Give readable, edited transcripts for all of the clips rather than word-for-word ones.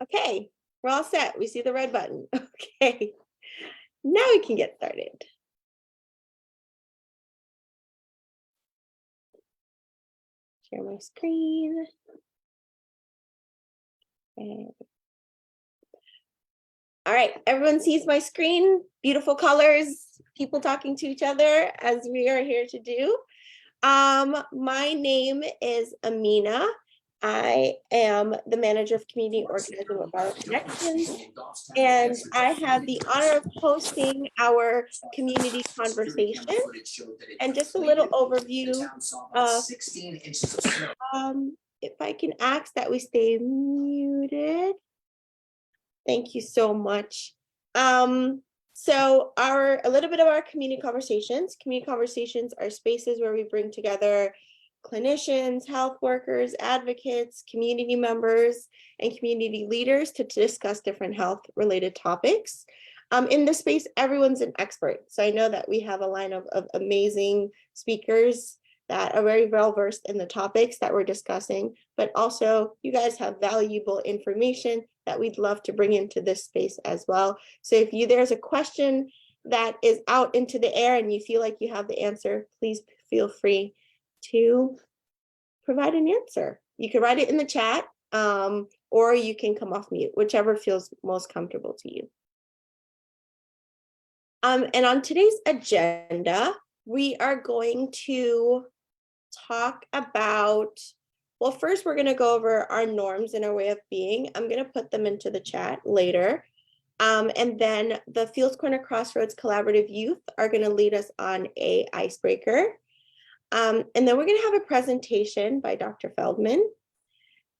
Okay, we're all set. We see the red button. Okay, now we can get started. Share my screen. Okay. All right, everyone sees my screen. Beautiful colors, people talking to each other as we are here to do. My name is Amina. I am the manager of community organizing with Vital Connections, and I have the honor of hosting our community conversation. And just a little overview of, if I can ask that we stay muted. Thank you so much. So a little bit of our community conversations. Community conversations are spaces where we bring together clinicians, health workers, advocates, community members, and community leaders to discuss different health-related topics. In this space, everyone's an expert. So I know that we have a line of amazing speakers that are very well versed in the topics that we're discussing, but also you guys have valuable information that we'd love to bring into this space as well. So if there's a question that is out into the air and you feel like you have the answer, please feel free to provide an answer. You can write it in the chat, or you can come off mute, whichever feels most comfortable to you. And on today's agenda, we are going to talk about, well, first we're going to go over our norms and our way of being. I'm going to put them into the chat later. And then the Fields Corner Crossroads Collaborative Youth are going to lead us on a icebreaker. And then we're going to have a presentation by Dr. Feldman.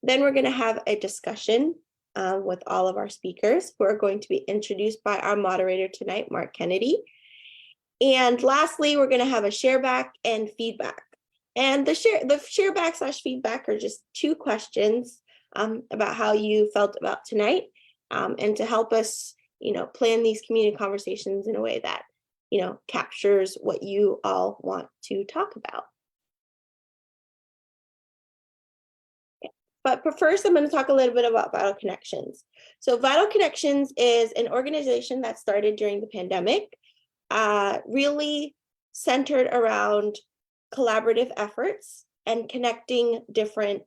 Then we're going to have a discussion with all of our speakers who are going to be introduced by our moderator tonight, Mark Kennedy. And lastly, we're going to have a shareback and feedback. And the shareback/feedback are just 2 questions about how you felt about tonight, and to help us, plan these community conversations in a way that, captures what you all want to talk about. But first, I'm going to talk a little bit about Vital Connections. So Vital Connections is an organization that started during the pandemic, really centered around collaborative efforts and connecting different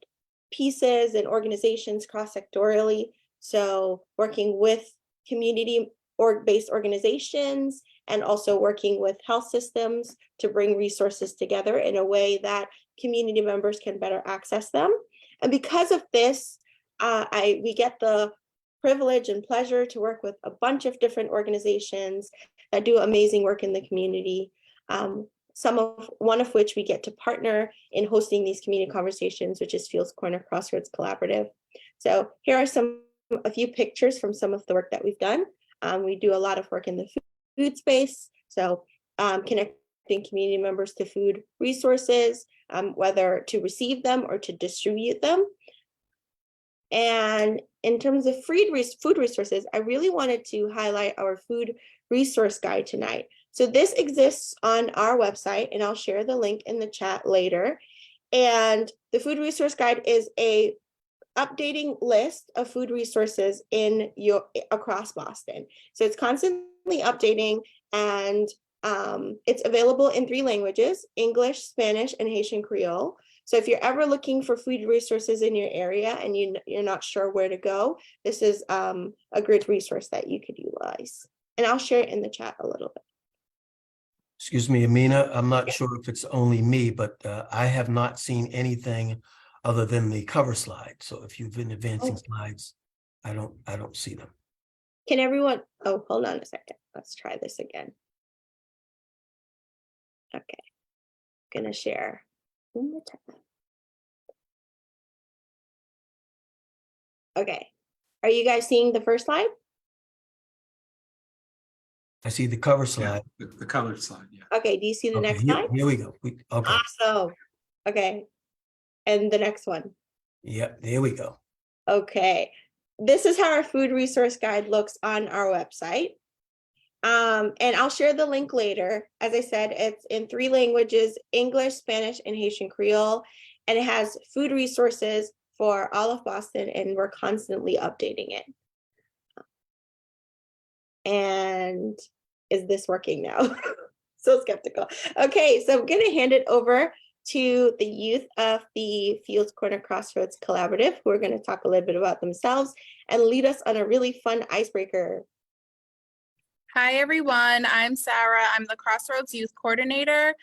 pieces and organizations cross-sectorially. So working with community-based organizations and also working with health systems to bring resources together in a way that community members can better access them. And because of this, we get the privilege and pleasure to work with a bunch of different organizations that do amazing work in the community. One of which we get to partner in hosting these community conversations, which is Fields Corner Crossroads Collaborative. So here are a few pictures from some of the work that we've done. We do a lot of work in the food space, so connecting community members to food resources, whether to receive them or to distribute them. And in terms of food resources, I really wanted to highlight our food resource guide tonight. So this exists on our website, and I'll share the link in the chat later. And the food resource guide is a updating list of food resources across Boston. So it's constantly updating, and it's available in 3 languages: English, Spanish, and Haitian Creole. So if you're ever looking for food resources in your area and you're not sure where to go, this is a great resource that you could utilize. And I'll share it in the chat a little bit. Excuse me, Amina, I'm not sure if it's only me, but I have not seen anything other than the cover slide. So if you've been advancing slides, I don't see them. Can everyone, hold on a second. Let's try this again. Okay, I'm gonna share one more time. Okay, are you guys seeing the first slide? I see the cover slide. Yeah, the cover slide, yeah. Okay, do you see the next slide? Here we go. Okay. Awesome. Okay, and the next one. Yep, there we go. Okay, this is how our food resource guide looks on our website. And I'll share the link later. As I said, it's in 3 languages: English, Spanish, and Haitian Creole. And it has food resources for all of Boston, and we're constantly updating it. And is this working now? So skeptical. Okay, so I'm going to hand it over to the youth of the Fields Corner Crossroads Collaborative, who are going to talk a little bit about themselves and lead us on a really fun icebreaker. Hi, everyone. I'm Sarah. I'm the Crossroads Youth Coordinator.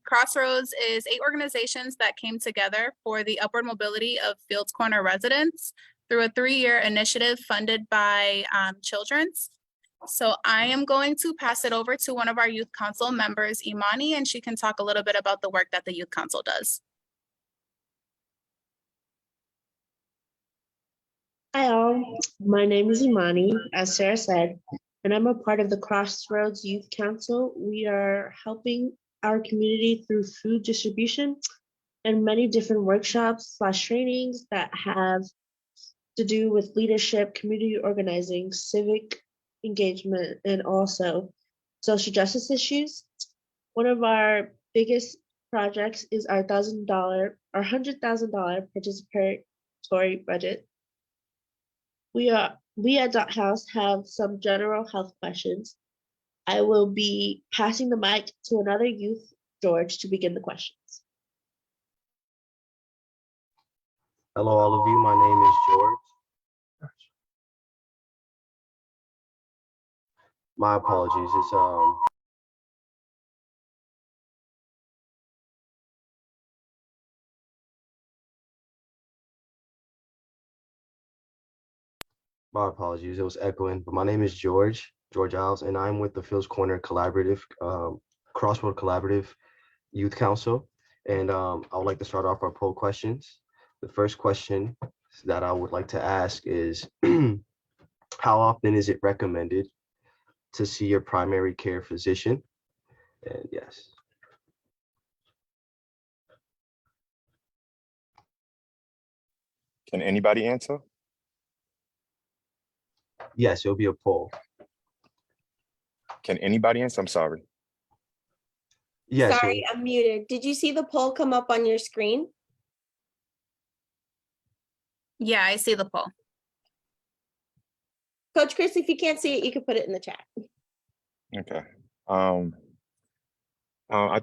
Crossroads is 8 organizations that came together for the upward mobility of Fields Corner residents through a 3-year initiative funded by Children's. So I am going to pass it over to one of our Youth Council members, Imani, and she can talk a little bit about the work that the Youth Council does. Hi all, my name is Imani, as Sarah said, and I'm a part of the Crossroads Youth Council. We are helping our community through food distribution and many different workshops / trainings that have to do with leadership, community organizing, civic engagement, and also social justice issues. One of our biggest projects is our $100,000 participatory budget. We at Dot House have some general health questions. I will be passing the mic to another youth, George, to begin the questions. Hello, all of you. My name is George. My apologies. My apologies. It was echoing, but my name is George Giles, and I'm with the Fields Corner Collaborative, Crossroad Collaborative Youth Council. And I would like to start off our poll questions. The first question that I would like to ask is, how often is it recommended to see your primary care physician? And yes. Can anybody answer? Yes, it'll be a poll. Can anybody answer? I'm sorry. Yes. Sorry, I'm muted. Did you see the poll come up on your screen? Yeah, I see the poll. Coach Chris, if you can't see it, you can put it in the chat. Okay. I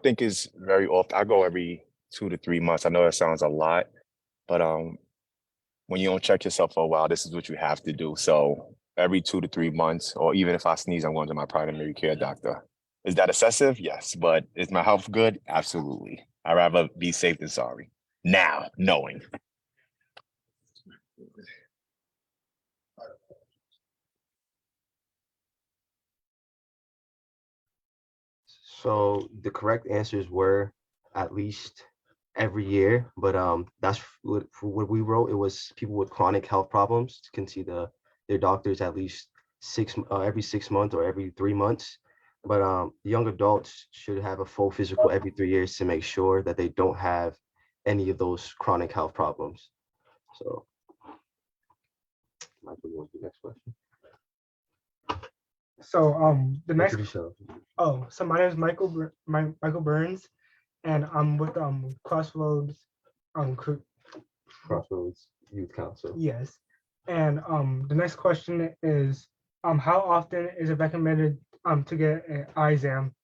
think it's very often. I go every 2 to 3 months. I know that sounds a lot, but when you don't check yourself for a while, this is what you have to do. So every 2 to 3 months, or even if I sneeze, I'm going to my primary care doctor. Is that excessive? Yes. But is my health good? Absolutely. I'd rather be safe than sorry. Now, knowing. So the correct answers were at least every year, but that's what we wrote. It was people with chronic health problems can see their doctors at least every 6 months or every 3 months. But young adults should have a full physical every 3 years to make sure that they don't have any of those chronic health problems. So, Michael, you want the next question? So the next Introduce yourself. so my name is Michael Burns, and I'm with Crossroads Crossroads Youth Council. yes. And the next question is how often is it recommended to get an eye exam?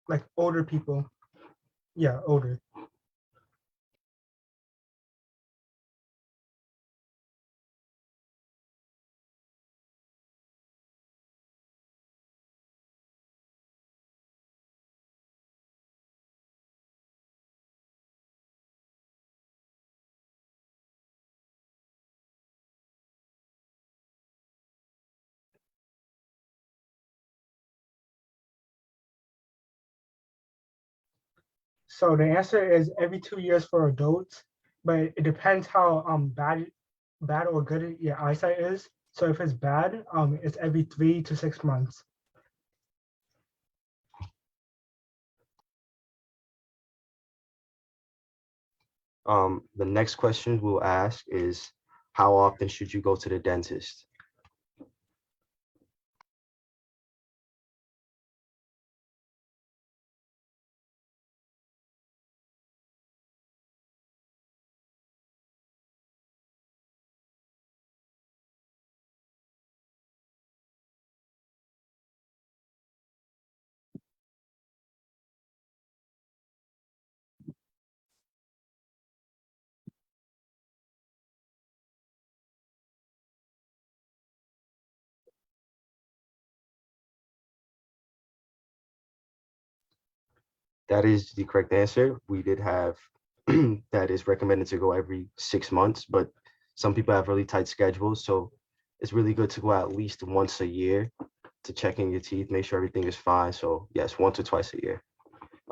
Like older people. Yeah, older. So the answer is every 2 years for adults, but it depends how bad or good your eyesight is. So if it's bad, it's every 3 to 6 months. The next question we'll ask is, how often should you go to the dentist? That is the correct answer. We did have that is recommended to go every 6 months, but some people have really tight schedules. So it's really good to go at least once a year to check in your teeth, make sure everything is fine. So yes, once or twice a year.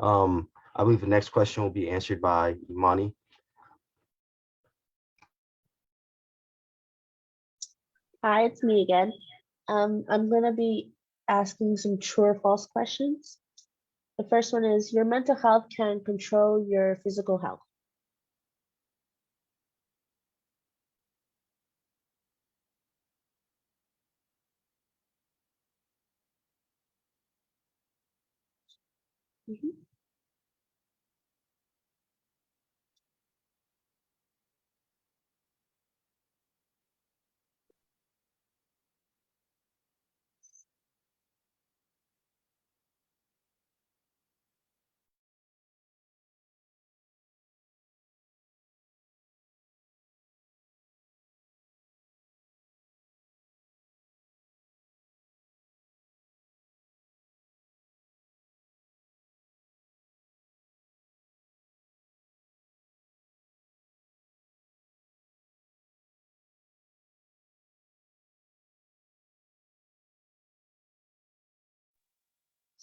I believe the next question will be answered by Imani. Hi, it's me again. I'm gonna be asking some true or false questions. The first one is, your mental health can control your physical health. Mhm.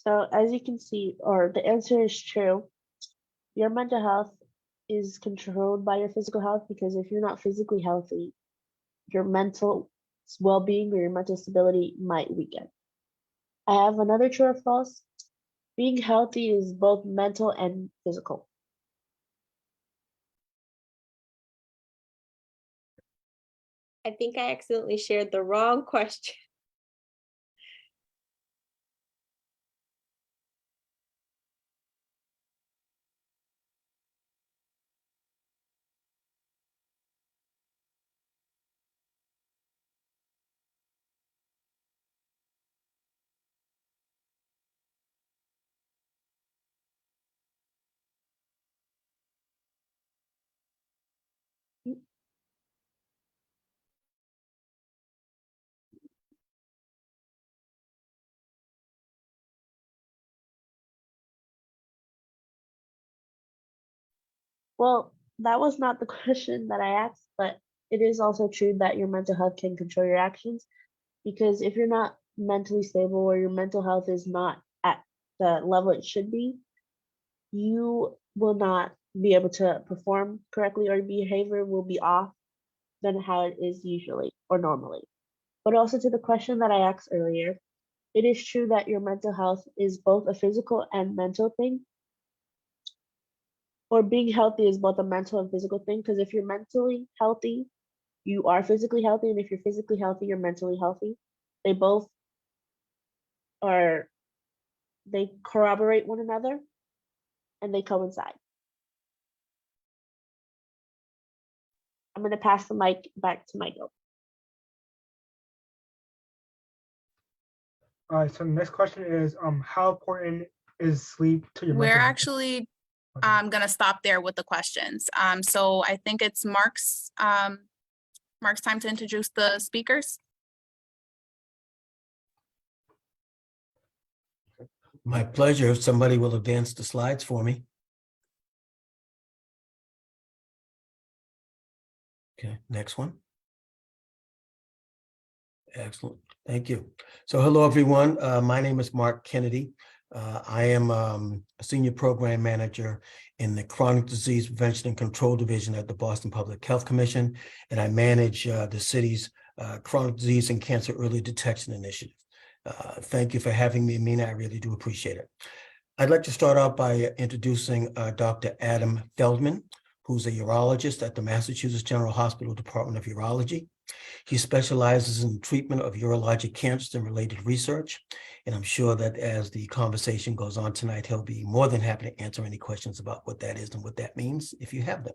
So as you can see, or the answer is true, your mental health is controlled by your physical health, because if you're not physically healthy, your mental well-being or your mental stability might weaken. I have another true or false. Being healthy is both mental and physical. I think I accidentally shared the wrong question. Well, that was not the question that I asked, but it is also true that your mental health can control your actions, because if you're not mentally stable or your mental health is not at the level it should be, you will not be able to perform correctly, or your behavior will be off than how it is usually or normally. But also to the question that I asked earlier, it is true that your mental health is both a physical and mental thing, or being healthy is both a mental and physical thing, because if you're mentally healthy, you are physically healthy, and if you're physically healthy, you're mentally healthy. They both are, they corroborate one another and they coincide. I'm going to pass the mic back to Michael. All right, so the next question is, how important is sleep to your We're mental health? actually Okay. gonna stop there with the questions. So I think it's Mark's time to introduce the speakers. My pleasure. If somebody will advance the slides for me. Okay, next one. Excellent. Thank you. So hello, everyone. My name is Mark Kennedy. I am a senior program manager in the Chronic Disease Prevention and Control Division at the Boston Public Health Commission, and I manage the city's Chronic Disease and Cancer Early Detection Initiative. Thank you for having me, Amina. I really do appreciate it. I'd like to start out by introducing Dr. Adam Feldman, who's a urologist at the Massachusetts General Hospital Department of Urology. He specializes in the treatment of urologic cancers and related research. And I'm sure that as the conversation goes on tonight, he'll be more than happy to answer any questions about what that is and what that means if you have them.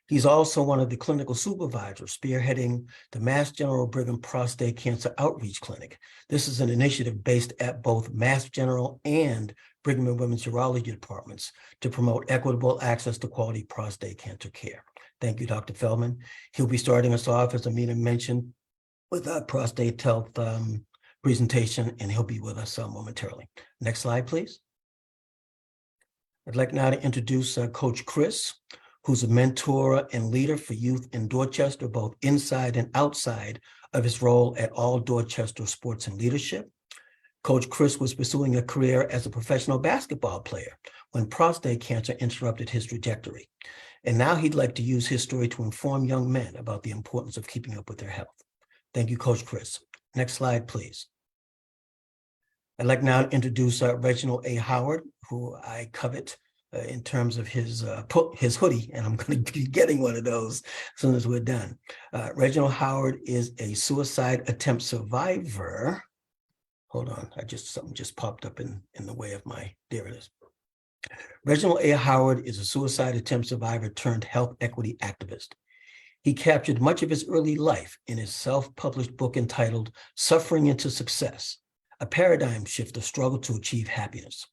He's also one of the clinical supervisors spearheading the Mass General Brigham Prostate Cancer Outreach Clinic. This is an initiative based at both Mass General and Brigham and Women's Urology departments to promote equitable access to quality prostate cancer care. Thank you, Dr. Feldman. He'll be starting us off, as Amina mentioned, with a prostate health presentation, and he'll be with us momentarily. Next slide, please. I'd like now to introduce Coach Chris, who's a mentor and leader for youth in Dorchester, both inside and outside of his role at all Dorchester Sports and Leadership. Coach Chris was pursuing a career as a professional basketball player when prostate cancer interrupted his trajectory. And now he'd like to use his story to inform young men about the importance of keeping up with their health. Thank you, Coach Chris. Next slide, please. I'd like now to introduce Reginald A. Howard, who I covet in terms of his hoodie, and I'm going to be getting one of those as soon as we're done. Reginald Howard is a suicide attempt survivor. Hold on, something just popped up in the way of there it is. Reginald A. Howard is a suicide attempt survivor turned health equity activist. He captured much of his early life in his self-published book entitled Suffering into Success, a paradigm shift of struggle to achieve happiness.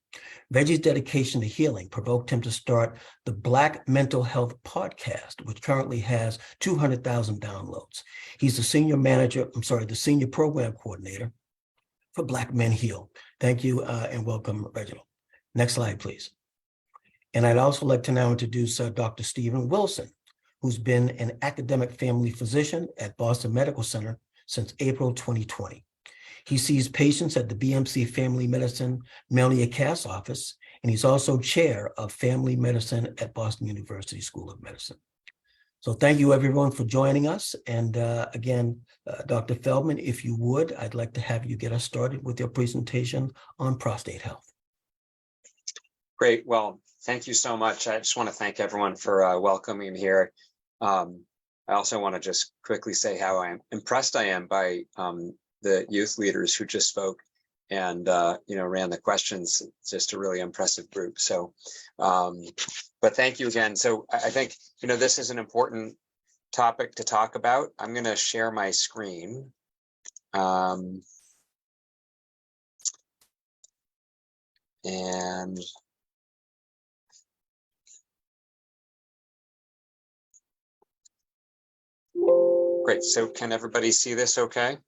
Reggie's dedication to healing provoked him to start the Black Mental Health Podcast, which currently has 200,000 downloads. He's the senior program coordinator for Black Men Heal. Thank you and welcome, Reginald. Next slide, please. And I'd also like to now introduce Dr. Stephen Wilson, who's been an academic family physician at Boston Medical Center since April 2020. He sees patients at the BMC Family Medicine Melnia Cass office, and he's also chair of family medicine at Boston University School of Medicine. So thank you everyone for joining us. And again, Dr. Feldman, if you would, I'd like to have you get us started with your presentation on prostate health. Great. Well, thank you so much. I just want to thank everyone for welcoming me here. I also want to just quickly say how impressed I am by the youth leaders who just spoke and ran the questions. It's just a really impressive group. So, but thank you again. So I think this is an important topic to talk about. I'm going to share my screen. And great. So can everybody see this okay?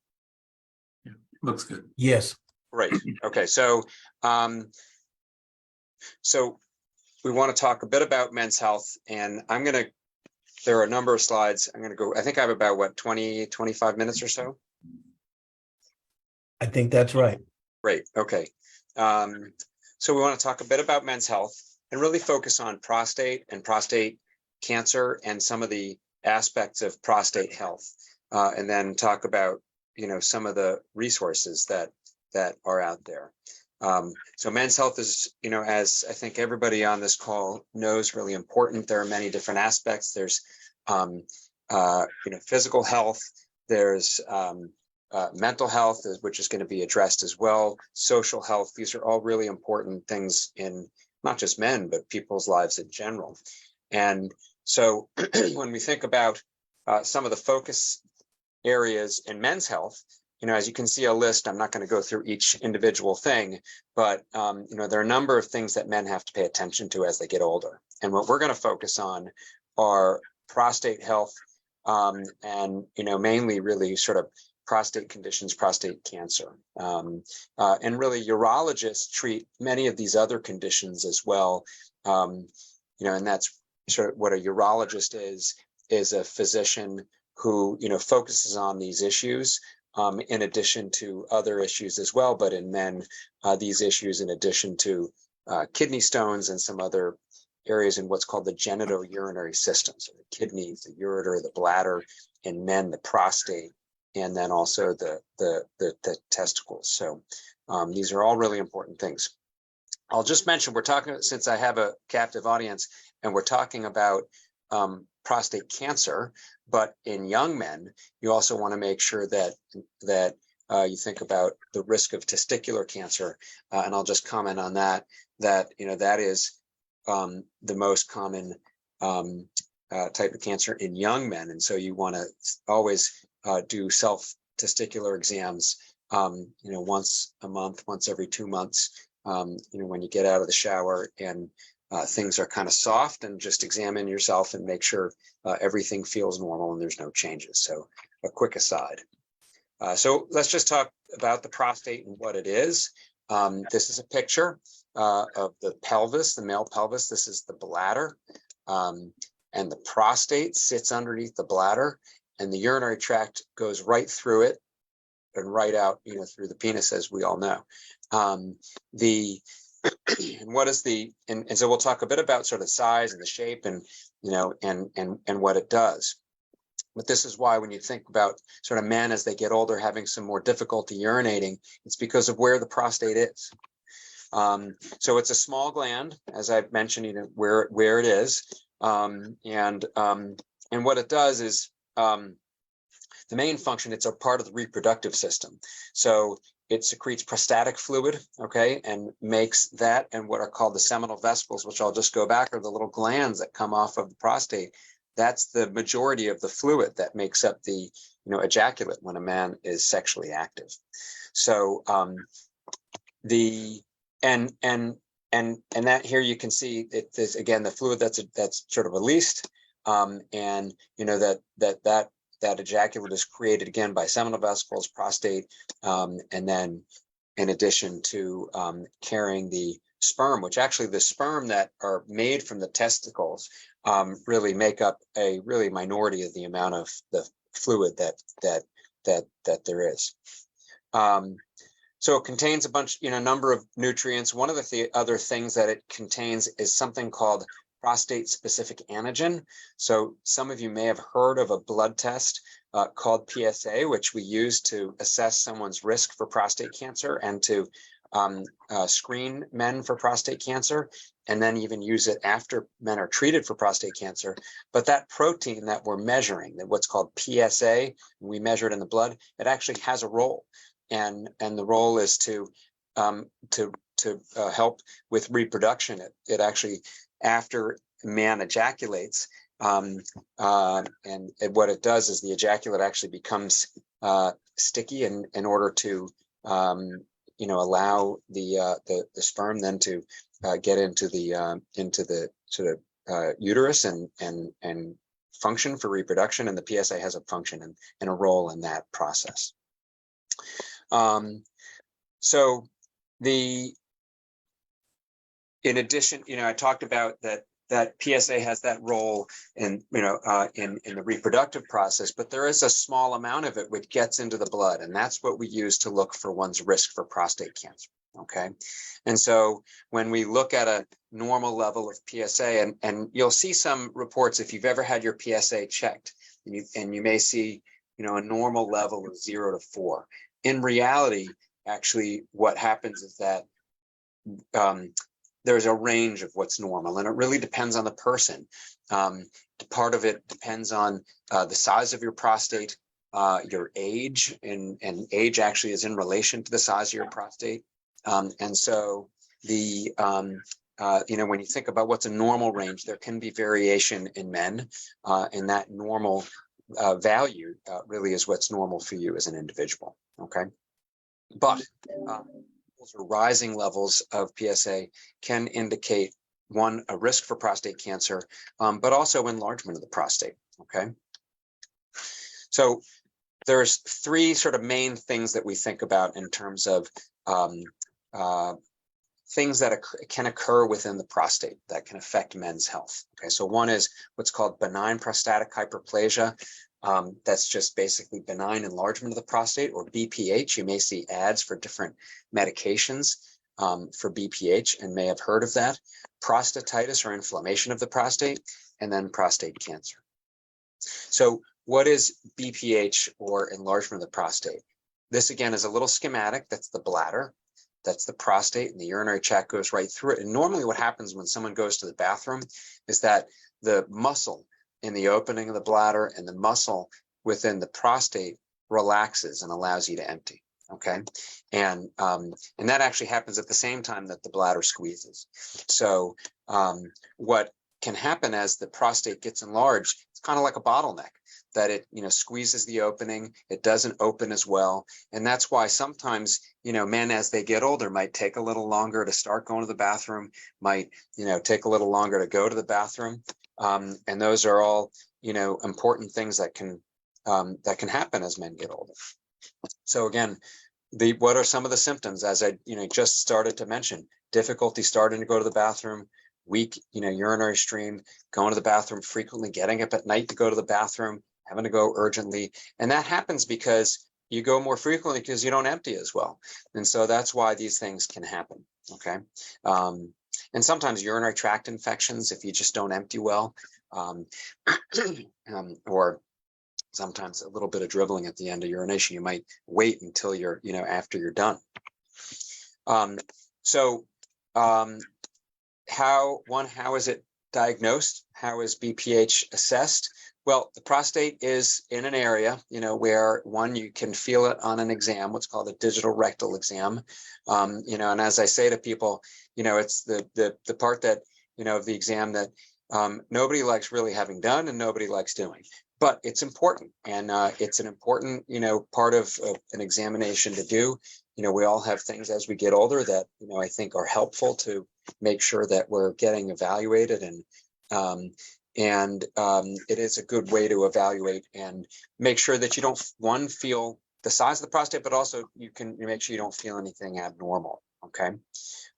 Yeah, looks good. Yes. Right. Okay. So, so we want to talk a bit about men's health, and there are a number of slides. I'm going to go, I think I have about 25 minutes or so. I think that's right. Great. Okay. So we want to talk a bit about men's health and really focus on prostate and prostate cancer and some of the aspects of prostate health, and then talk about some of the resources that are out there. So men's health is, as I think everybody on this call knows, really important. There are many different aspects. There's physical health. There's mental health, which is going to be addressed as well. Social health. These are all really important things in not just men, but people's lives in general. And so when we think about some of the focus areas in men's health, as you can see a list, I'm not going to go through each individual thing, but there are a number of things that men have to pay attention to as they get older. And what we're going to focus on are prostate health, and mainly really sort of prostate conditions, prostate cancer. And really urologists treat many of these other conditions as well. And that's sort of what a urologist is a physician who, focuses on these issues, in addition to other issues as well. But in men, these issues, in addition to kidney stones and some other areas in what's called the genitourinary system, so the kidneys, the ureter, the bladder, in men, the prostate, and then also the testicles. So these are all really important things. I'll just mention, we're talking, since I have a captive audience, and we're talking about prostate cancer, but in young men, you also want to make sure that you think about the risk of testicular cancer, and I'll just comment on that. That that is the most common type of cancer in young men, and so you want to always do self-testicular exams, once a month, once every 2 months, when you get out of the shower and things are kind of soft, and just examine yourself and make sure everything feels normal and there's no changes. So a quick aside. So let's just talk about the prostate and what it is. This is a picture of the pelvis, the male pelvis. This is the bladder. And the prostate sits underneath the bladder, and the urinary tract goes right through it and right out, through the penis, as we all know. And what is and so we'll talk a bit about sort of size and the shape and, and what it does. But this is why when you think about sort of men as they get older having some more difficulty urinating, it's because of where the prostate is. So it's a small gland, as I've mentioned, where it is. And what it does is the main function, it's a part of the reproductive system. So it secretes prostatic fluid, okay, and makes that and what are called the seminal vesicles, which I'll just go back, are the little glands that come off of the prostate. That's the majority of the fluid that makes up the ejaculate when a man is sexually active. So and that here you can see it is again the fluid that's sort of released, and that ejaculate is created again by seminal vesicles, prostate, and then in addition to carrying the sperm, which actually the sperm that are made from the testicles really make up a really minority of the amount of the fluid that there is. So it contains a number of nutrients. One of the other things that it contains is something called prostate-specific antigen. So some of you may have heard of a blood test called PSA, which we use to assess someone's risk for prostate cancer and to screen men for prostate cancer, and then even use it after men are treated for prostate cancer. But that protein that we're measuring, that what's called PSA, we measure it in the blood, it actually has a role. And the role is to help with reproduction. It actually, after man ejaculates, and what it does is the ejaculate actually becomes sticky in order to allow the sperm then to get into the sort of uterus and function for reproduction, and the PSA has a function and a role in that process. So in addition, I talked about that PSA has that role in the reproductive process, but there is a small amount of it which gets into the blood, and that's what we use to look for one's risk for prostate cancer. Okay, and so when we look at a normal level of PSA, and you'll see some reports if you've ever had your PSA checked, and you may see a normal level of 0 to 4. In reality, actually, what happens is that there's a range of what's normal, and it really depends on the person. Part of it depends on the size of your prostate, your age, and age actually is in relation to the size of your prostate. And so when you think about what's a normal range, there can be variation in men, and that normal value really is what's normal for you as an individual. Okay, but rising levels of PSA can indicate a risk for prostate cancer, but also enlargement of the prostate. Okay, so there's 3 sort of main things that we think about in terms of things that can occur within the prostate that can affect men's health. Okay, so one is what's called benign prostatic hyperplasia. That's just basically benign enlargement of the prostate, or BPH. You may see ads for different medications for BPH and may have heard of that. Prostatitis, or inflammation of the prostate, and then prostate cancer. So what is BPH, or enlargement of the prostate? This again is a little schematic. That's the bladder. That's the prostate, and the urinary tract goes right through it. And normally what happens when someone goes to the bathroom is that the muscle in the opening of the bladder, and the muscle within the prostate relaxes and allows you to empty. Okay, and that actually happens at the same time that the bladder squeezes. So what can happen as the prostate gets enlarged, it's kind of like a bottleneck, that it, squeezes the opening, it doesn't open as well. And that's why sometimes, men as they get older might take a little longer to start going to the bathroom, might, take a little longer to go to the bathroom. And those are all, important things that can happen as men get older. So again, what are some of the symptoms? As I, just started to mention, difficulty starting to go to the bathroom, weak, urinary stream, going to the bathroom frequently, getting up at night to go to the bathroom, having to go urgently. And that happens because you go more frequently because you don't empty as well. And so that's why these things can happen. Okay. And sometimes urinary tract infections, if you just don't empty well, or sometimes a little bit of dribbling at the end of urination, you might wait until you're, after you're done. How is it diagnosed? How is BPH assessed? Well, the prostate is in an area, where you can feel it on an exam, what's called a digital rectal exam. And as I say to people, it's the part that, of the exam that nobody likes really having done and nobody likes doing. But it's important, and it's an important, part of an examination to do. We all have things as we get older that, I think are helpful to make sure that we're getting evaluated, and it is a good way to evaluate and make sure that you don't, feel the size of the prostate, but also you can make sure you don't feel anything abnormal. Okay.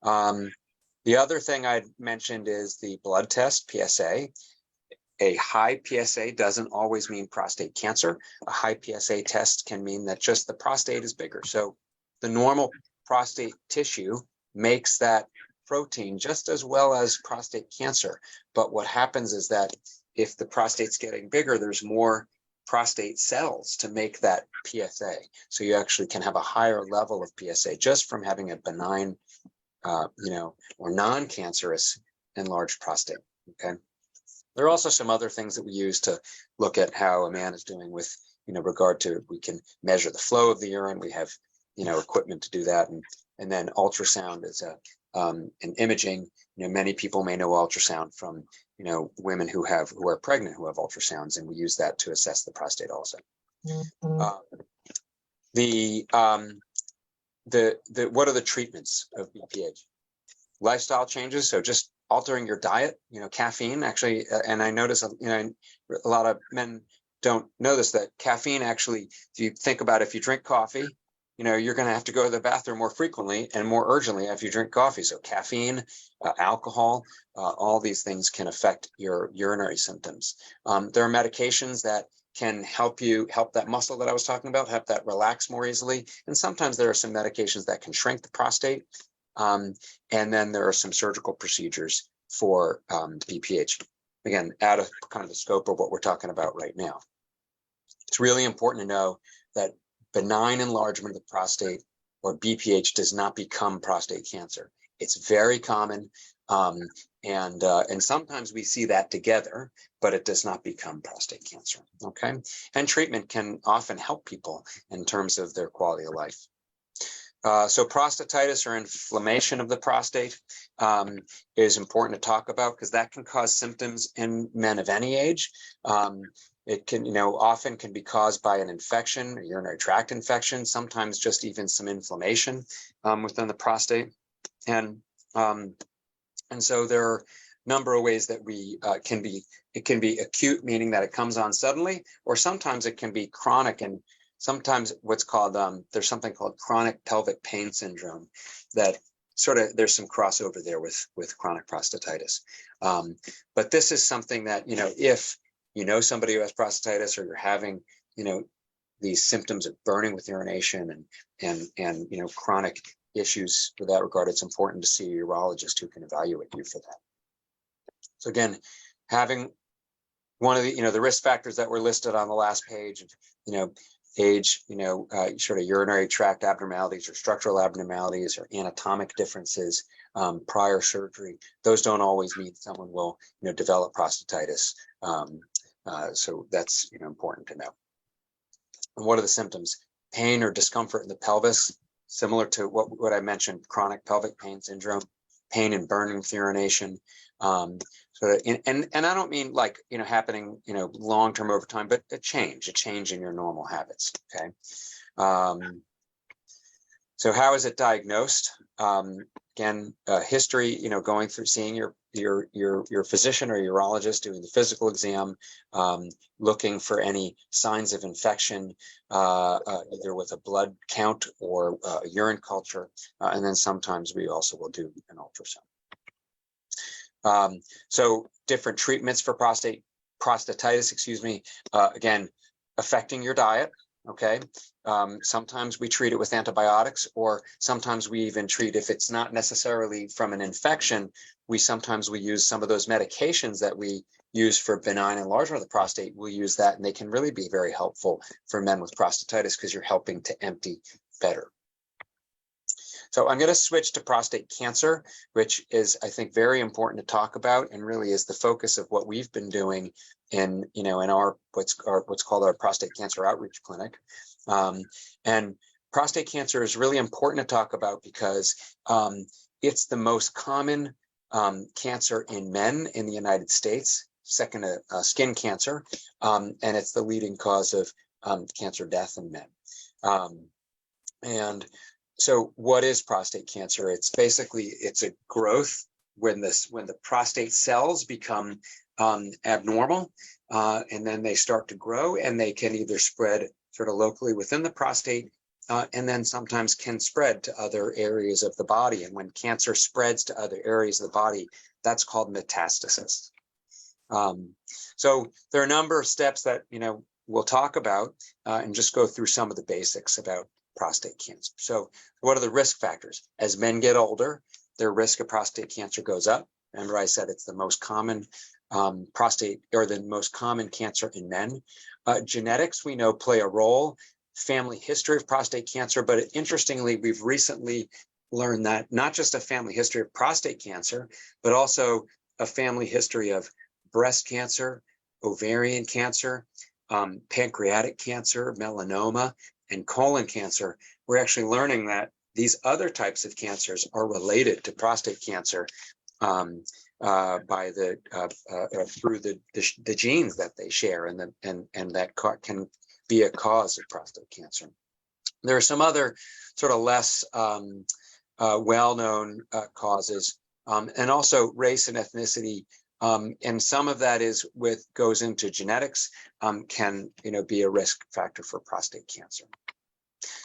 The other thing I'd mentioned is the blood test, PSA. A high PSA doesn't always mean prostate cancer. A high PSA test can mean that just the prostate is bigger. So the normal prostate tissue makes that protein just as well as prostate cancer. But what happens is that if the prostate's getting bigger, there's more prostate cells to make that PSA. So you actually can have a higher level of PSA just from having a benign, or non-cancerous enlarged prostate. Okay. There are also some other things that we use to look at how a man is doing with, regard to, we can measure the flow of the urine. We have, equipment to do that. And then ultrasound is an imaging. Many people may know ultrasound from, women who are pregnant, who have ultrasounds, and we use that to assess the prostate also. What are the treatments of BPH? Lifestyle changes. So just altering your diet, caffeine actually, and I notice, a lot of men don't know this, that caffeine actually, if you think about it, if you drink coffee, you're going to have to go to the bathroom more frequently and more urgently if you drink coffee. So caffeine, alcohol, all these things can affect your urinary symptoms. There are medications that can help that muscle that I was talking about, help that relax more easily. And sometimes there are some medications that can shrink the prostate. And then there are some surgical procedures for BPH. Again, out of kind of the scope of what we're talking about right now. It's really important to know that benign enlargement of the prostate, or BPH, does not become prostate cancer. It's very common, and sometimes we see that together, but it does not become prostate cancer. Okay, and treatment can often help people in terms of their quality of life. So prostatitis, or inflammation of the prostate, is important to talk about because that can cause symptoms in men of any age. It can, often can be caused by an infection, a urinary tract infection, sometimes just even some inflammation within the prostate. And so there are a number of ways that it can be acute, meaning that it comes on suddenly, or sometimes it can be chronic, and sometimes what's called, there's something called chronic pelvic pain syndrome that there's some crossover there with chronic prostatitis. But this is something that, if somebody who has prostatitis, or you're having, these symptoms of burning with urination and chronic issues with that regard, it's important to see a urologist who can evaluate you for that. So again, having one of the, the risk factors that were listed on the last page, age, sort of urinary tract abnormalities or structural abnormalities or anatomic differences, prior surgery, those don't always mean someone will, develop prostatitis. So that's important to know. And what are the symptoms? Pain or discomfort in the pelvis, similar to what I mentioned, chronic pelvic pain syndrome, pain and burning with urination. And I don't mean like, happening, long-term over time, but a change in your normal habits. Okay. So how is it diagnosed? Again, history, going through seeing your physician or urologist, doing the physical exam, looking for any signs of infection, either with a blood count or a urine culture. And then sometimes we also will do an ultrasound. So different treatments for prostatitis, again, affecting your diet. Okay. Sometimes we treat it with antibiotics, or sometimes we even treat, if it's not necessarily from an infection, sometimes we use some of those medications that we use for benign enlargement of the prostate. We'll use that, and they can really be very helpful for men with prostatitis because you're helping to empty better. So I'm going to switch to prostate cancer, which is, I think, very important to talk about, and really is the focus of what we've been doing in our what's called our prostate cancer outreach clinic. And prostate cancer is really important to talk about because it's the most common cancer in men in the United States, second to skin cancer, and it's the leading cause of cancer death in men. And so what is prostate cancer? It's basically, it's a growth when the prostate cells become abnormal, and then they start to grow, and they can either spread sort of locally within the prostate, and then sometimes can spread to other areas of the body. And when cancer spreads to other areas of the body, that's called metastasis. So there are a number of steps that, we'll talk about and just go through some of the basics about prostate cancer. So what are the risk factors? As men get older, their risk of prostate cancer goes up. Remember, I said it's the most common prostate, or the most common cancer in men. Genetics, we know, play a role. Family history of prostate cancer, but interestingly, we've recently learned that not just a family history of prostate cancer, but also a family history of breast cancer, ovarian cancer, pancreatic cancer, melanoma, and colon cancer. We're actually learning that these other types of cancers are related to prostate cancer through the genes that they share, and that can be a cause of prostate cancer. There are some other sort of less well-known causes, and also race and ethnicity, and some of that goes into genetics, can be a risk factor for prostate cancer.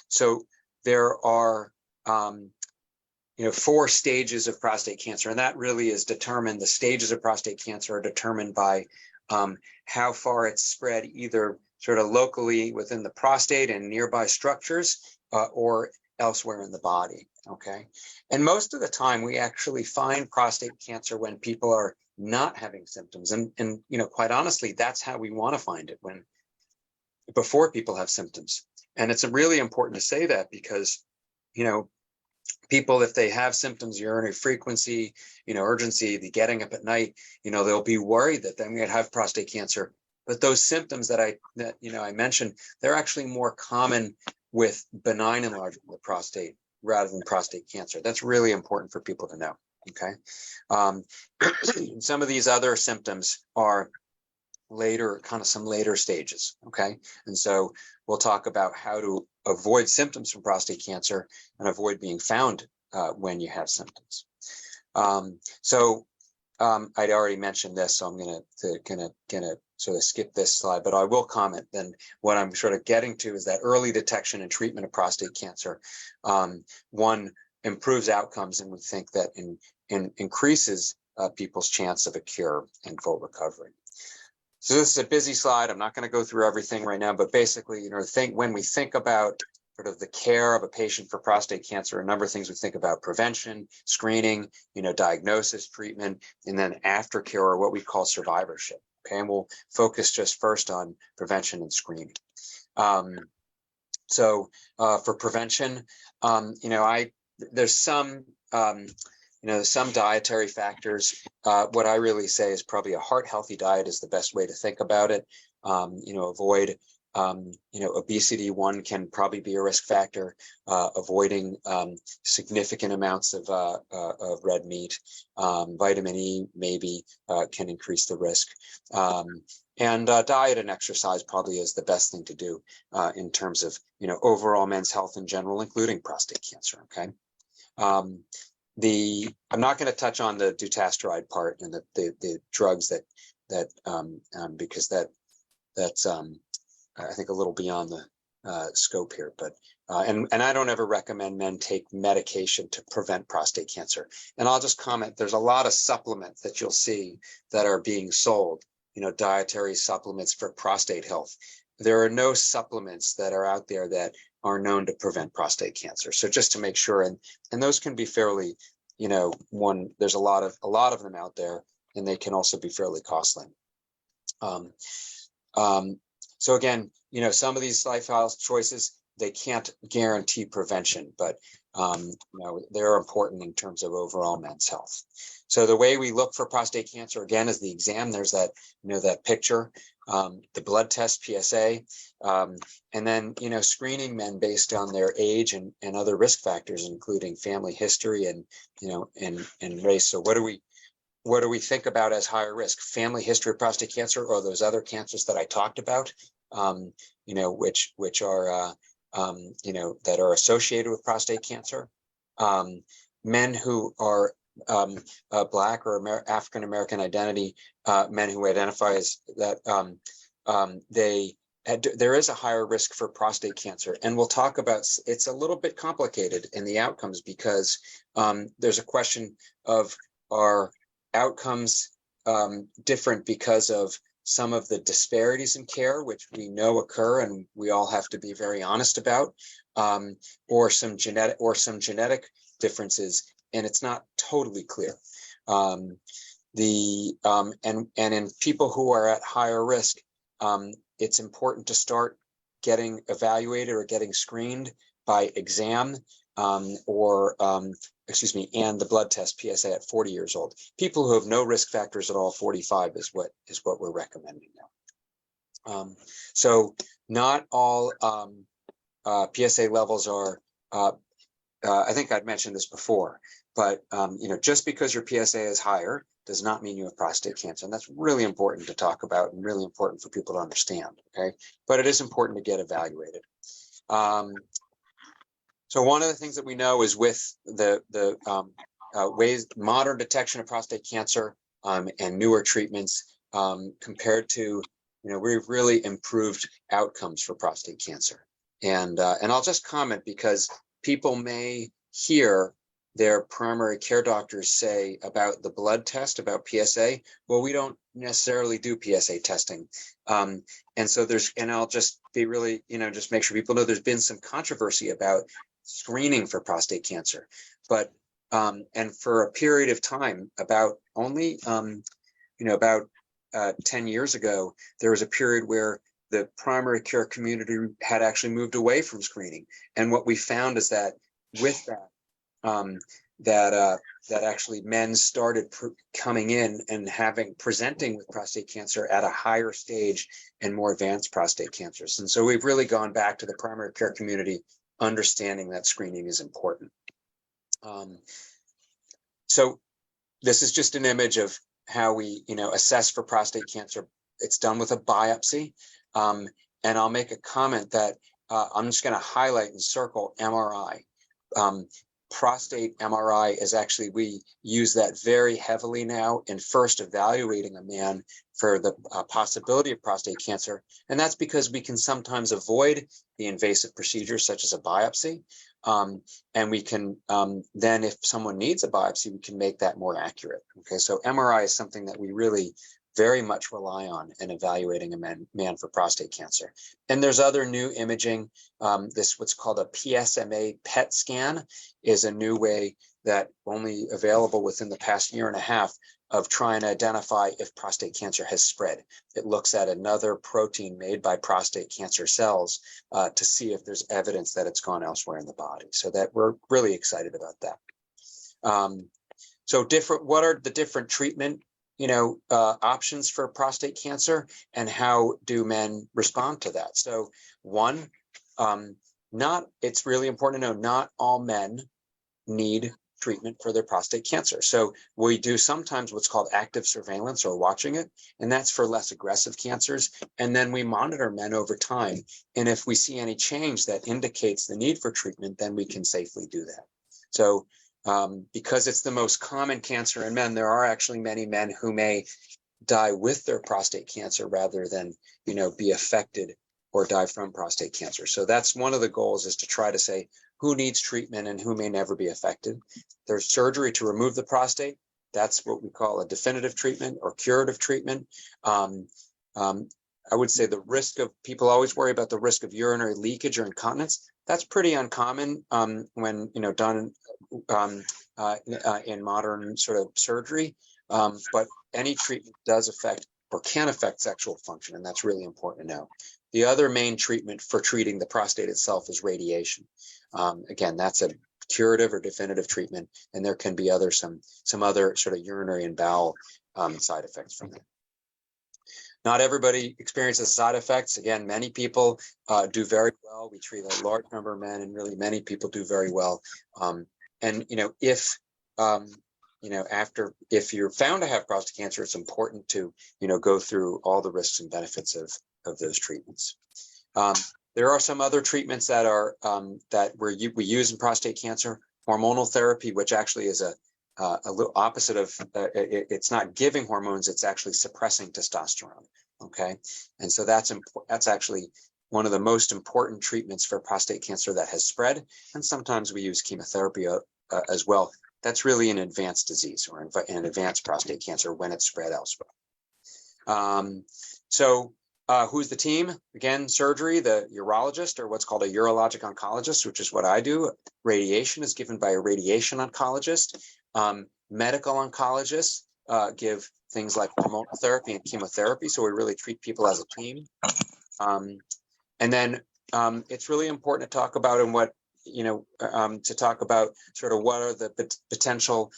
So there are 4 stages of prostate cancer, and that really is determined. The stages of prostate cancer are determined by how far it's spread, either sort of locally within the prostate and nearby structures, or elsewhere in the body. Okay, and most of the time we actually find prostate cancer when people are not having symptoms, and quite honestly, that's how we want to find it, before people have symptoms. And it's really important to say that because people, if they have symptoms, urinary frequency, urgency, the getting up at night, they'll be worried that they might have prostate cancer. But those symptoms that I mentioned, they're actually more common with benign enlargement of the prostate rather than prostate cancer. That's really important for people to know. Okay. Some of these other symptoms are later, kind of some later stages. Okay. And so we'll talk about how to avoid symptoms from prostate cancer and avoid being found when you have symptoms. I'd already mentioned this, so I'm gonna sort of skip this slide, but I will comment. Then what I'm sort of getting to is that early detection and treatment of prostate cancer, one, improves outcomes, and we think that increases people's chance of a cure and full recovery. So this is a busy slide. I'm not going to go through everything right now, but basically, when we think about sort of the care of a patient for prostate cancer, a number of things we think about: prevention, screening, diagnosis, treatment, and then aftercare, or what we call survivorship. Okay, and we'll focus just first on prevention and screening. For prevention, there's some some dietary factors. What I really say is probably a heart healthy diet is the best way to think about it. Avoid obesity. One can probably be a risk factor. Avoiding significant amounts of red meat, vitamin E maybe can increase the risk. And diet and exercise probably is the best thing to do in terms of overall men's health in general, including prostate cancer. Okay. I'm not going to touch on the dutasteride part and the drugs because that's I think a little beyond the scope here, but and I don't ever recommend men take medication to prevent prostate cancer. And I'll just comment, there's a lot of supplements that you'll see that are being sold, dietary supplements for prostate health. There are no supplements that are out there that are known to prevent prostate cancer. So just to make sure, and those can be fairly, there's a lot of them out there, and they can also be fairly costly. So again, some of these lifestyle choices, they can't guarantee prevention, but they're important in terms of overall men's health. So the way we look for prostate cancer, again, is the exam. There's that, that picture, the blood test, PSA, and then, screening men based on their age and other risk factors, including family history and race. So what do we think about as higher risk? Family history of prostate cancer, or those other cancers that I talked about, which are that are associated with prostate cancer. Men who are Black or African American identity, men who identify as that, there is a higher risk for prostate cancer. And we'll talk about, it's a little bit complicated in the outcomes because there's a question of, are outcomes different because of some of the disparities in care, which we know occur and we all have to be very honest about, or some genetic differences, and it's not totally clear. And in people who are at higher risk, it's important to start getting evaluated or getting screened by exam and the blood test, PSA, at 40 years old. People who have no risk factors at all, 45 is what we're recommending now. So not all PSA levels are, I think I'd mentioned this before, but just because your PSA is higher does not mean you have prostate cancer. And that's really important to talk about and really important for people to understand, okay? But it is important to get evaluated. So one of the things that we know is with the modern detection of prostate cancer and newer treatments compared to, we've really improved outcomes for prostate cancer. And I'll just comment because people may hear their primary care doctors say about the blood test, about PSA, well, we don't necessarily do PSA testing. And so and I'll just be really, just make sure people know there's been some controversy about screening for prostate cancer, but and for a period of time, about only about 10 years ago, there was a period where the primary care community had actually moved away from screening, and what we found is that with that that actually men started coming in and presenting with prostate cancer at a higher stage and more advanced prostate cancers, and so we've really gone back to the primary care community, understanding that screening is important. So this is just an image of how we, assess for prostate cancer. It's done with a biopsy. And I'll make a comment that I'm just going to highlight and circle MRI. Prostate MRI is actually, we use that very heavily now in first evaluating a man for the possibility of prostate cancer. And that's because we can sometimes avoid the invasive procedures such as a biopsy. And we can then, if someone needs a biopsy, we can make that more accurate. Okay, so MRI is something that we really very much rely on in evaluating a man for prostate cancer. And there's other new imaging. What's called a PSMA PET scan is a new way that only available within the past year and a half of trying to identify if prostate cancer has spread. It looks at another protein made by prostate cancer cells to see if there's evidence that it's gone elsewhere in the body. So that we're really excited about that. So what are the different treatment, options for prostate cancer, and how do men respond to that? So one, it's really important to know not all men need treatment for their prostate cancer. So we do sometimes what's called active surveillance or watching it, and that's for less aggressive cancers. And then we monitor men over time. And if we see any change that indicates the need for treatment, then we can safely do that. So because it's the most common cancer in men, there are actually many men who may die with their prostate cancer rather than, be affected or die from prostate cancer. So that's one of the goals, is to try to say who needs treatment and who may never be affected. There's surgery to remove the prostate. That's what we call a definitive treatment or curative treatment. I would say the risk of, people always worry about the risk of urinary leakage or incontinence. That's pretty uncommon when done in modern sort of surgery. But any treatment does affect or can affect sexual function, and that's really important to know. The other main treatment for treating the prostate itself is radiation. Again, that's a curative or definitive treatment, and there can be some other sort of urinary and bowel side effects from that. Not everybody experiences side effects. Again, many people do very well. We treat a large number of men, and really many people do very well. And if you're found to have prostate cancer, it's important to go through all the risks and benefits of those treatments. There are some other treatments that are we use in prostate cancer. Hormonal therapy, which actually is a little opposite of it's not giving hormones, it's actually suppressing testosterone. Okay, and so that's actually one of the most important treatments for prostate cancer that has spread. And sometimes we use chemotherapy as well. That's really an advanced disease, or an advanced prostate cancer when it's spread elsewhere. Who's the team? Again, surgery, the urologist, or what's called a urologic oncologist, which is what I do. Radiation is given by a radiation oncologist. Medical oncologists give things like hormonal therapy and chemotherapy. So we really treat people as a team. And then it's really important to talk about, and what, to talk about sort of what are the potential,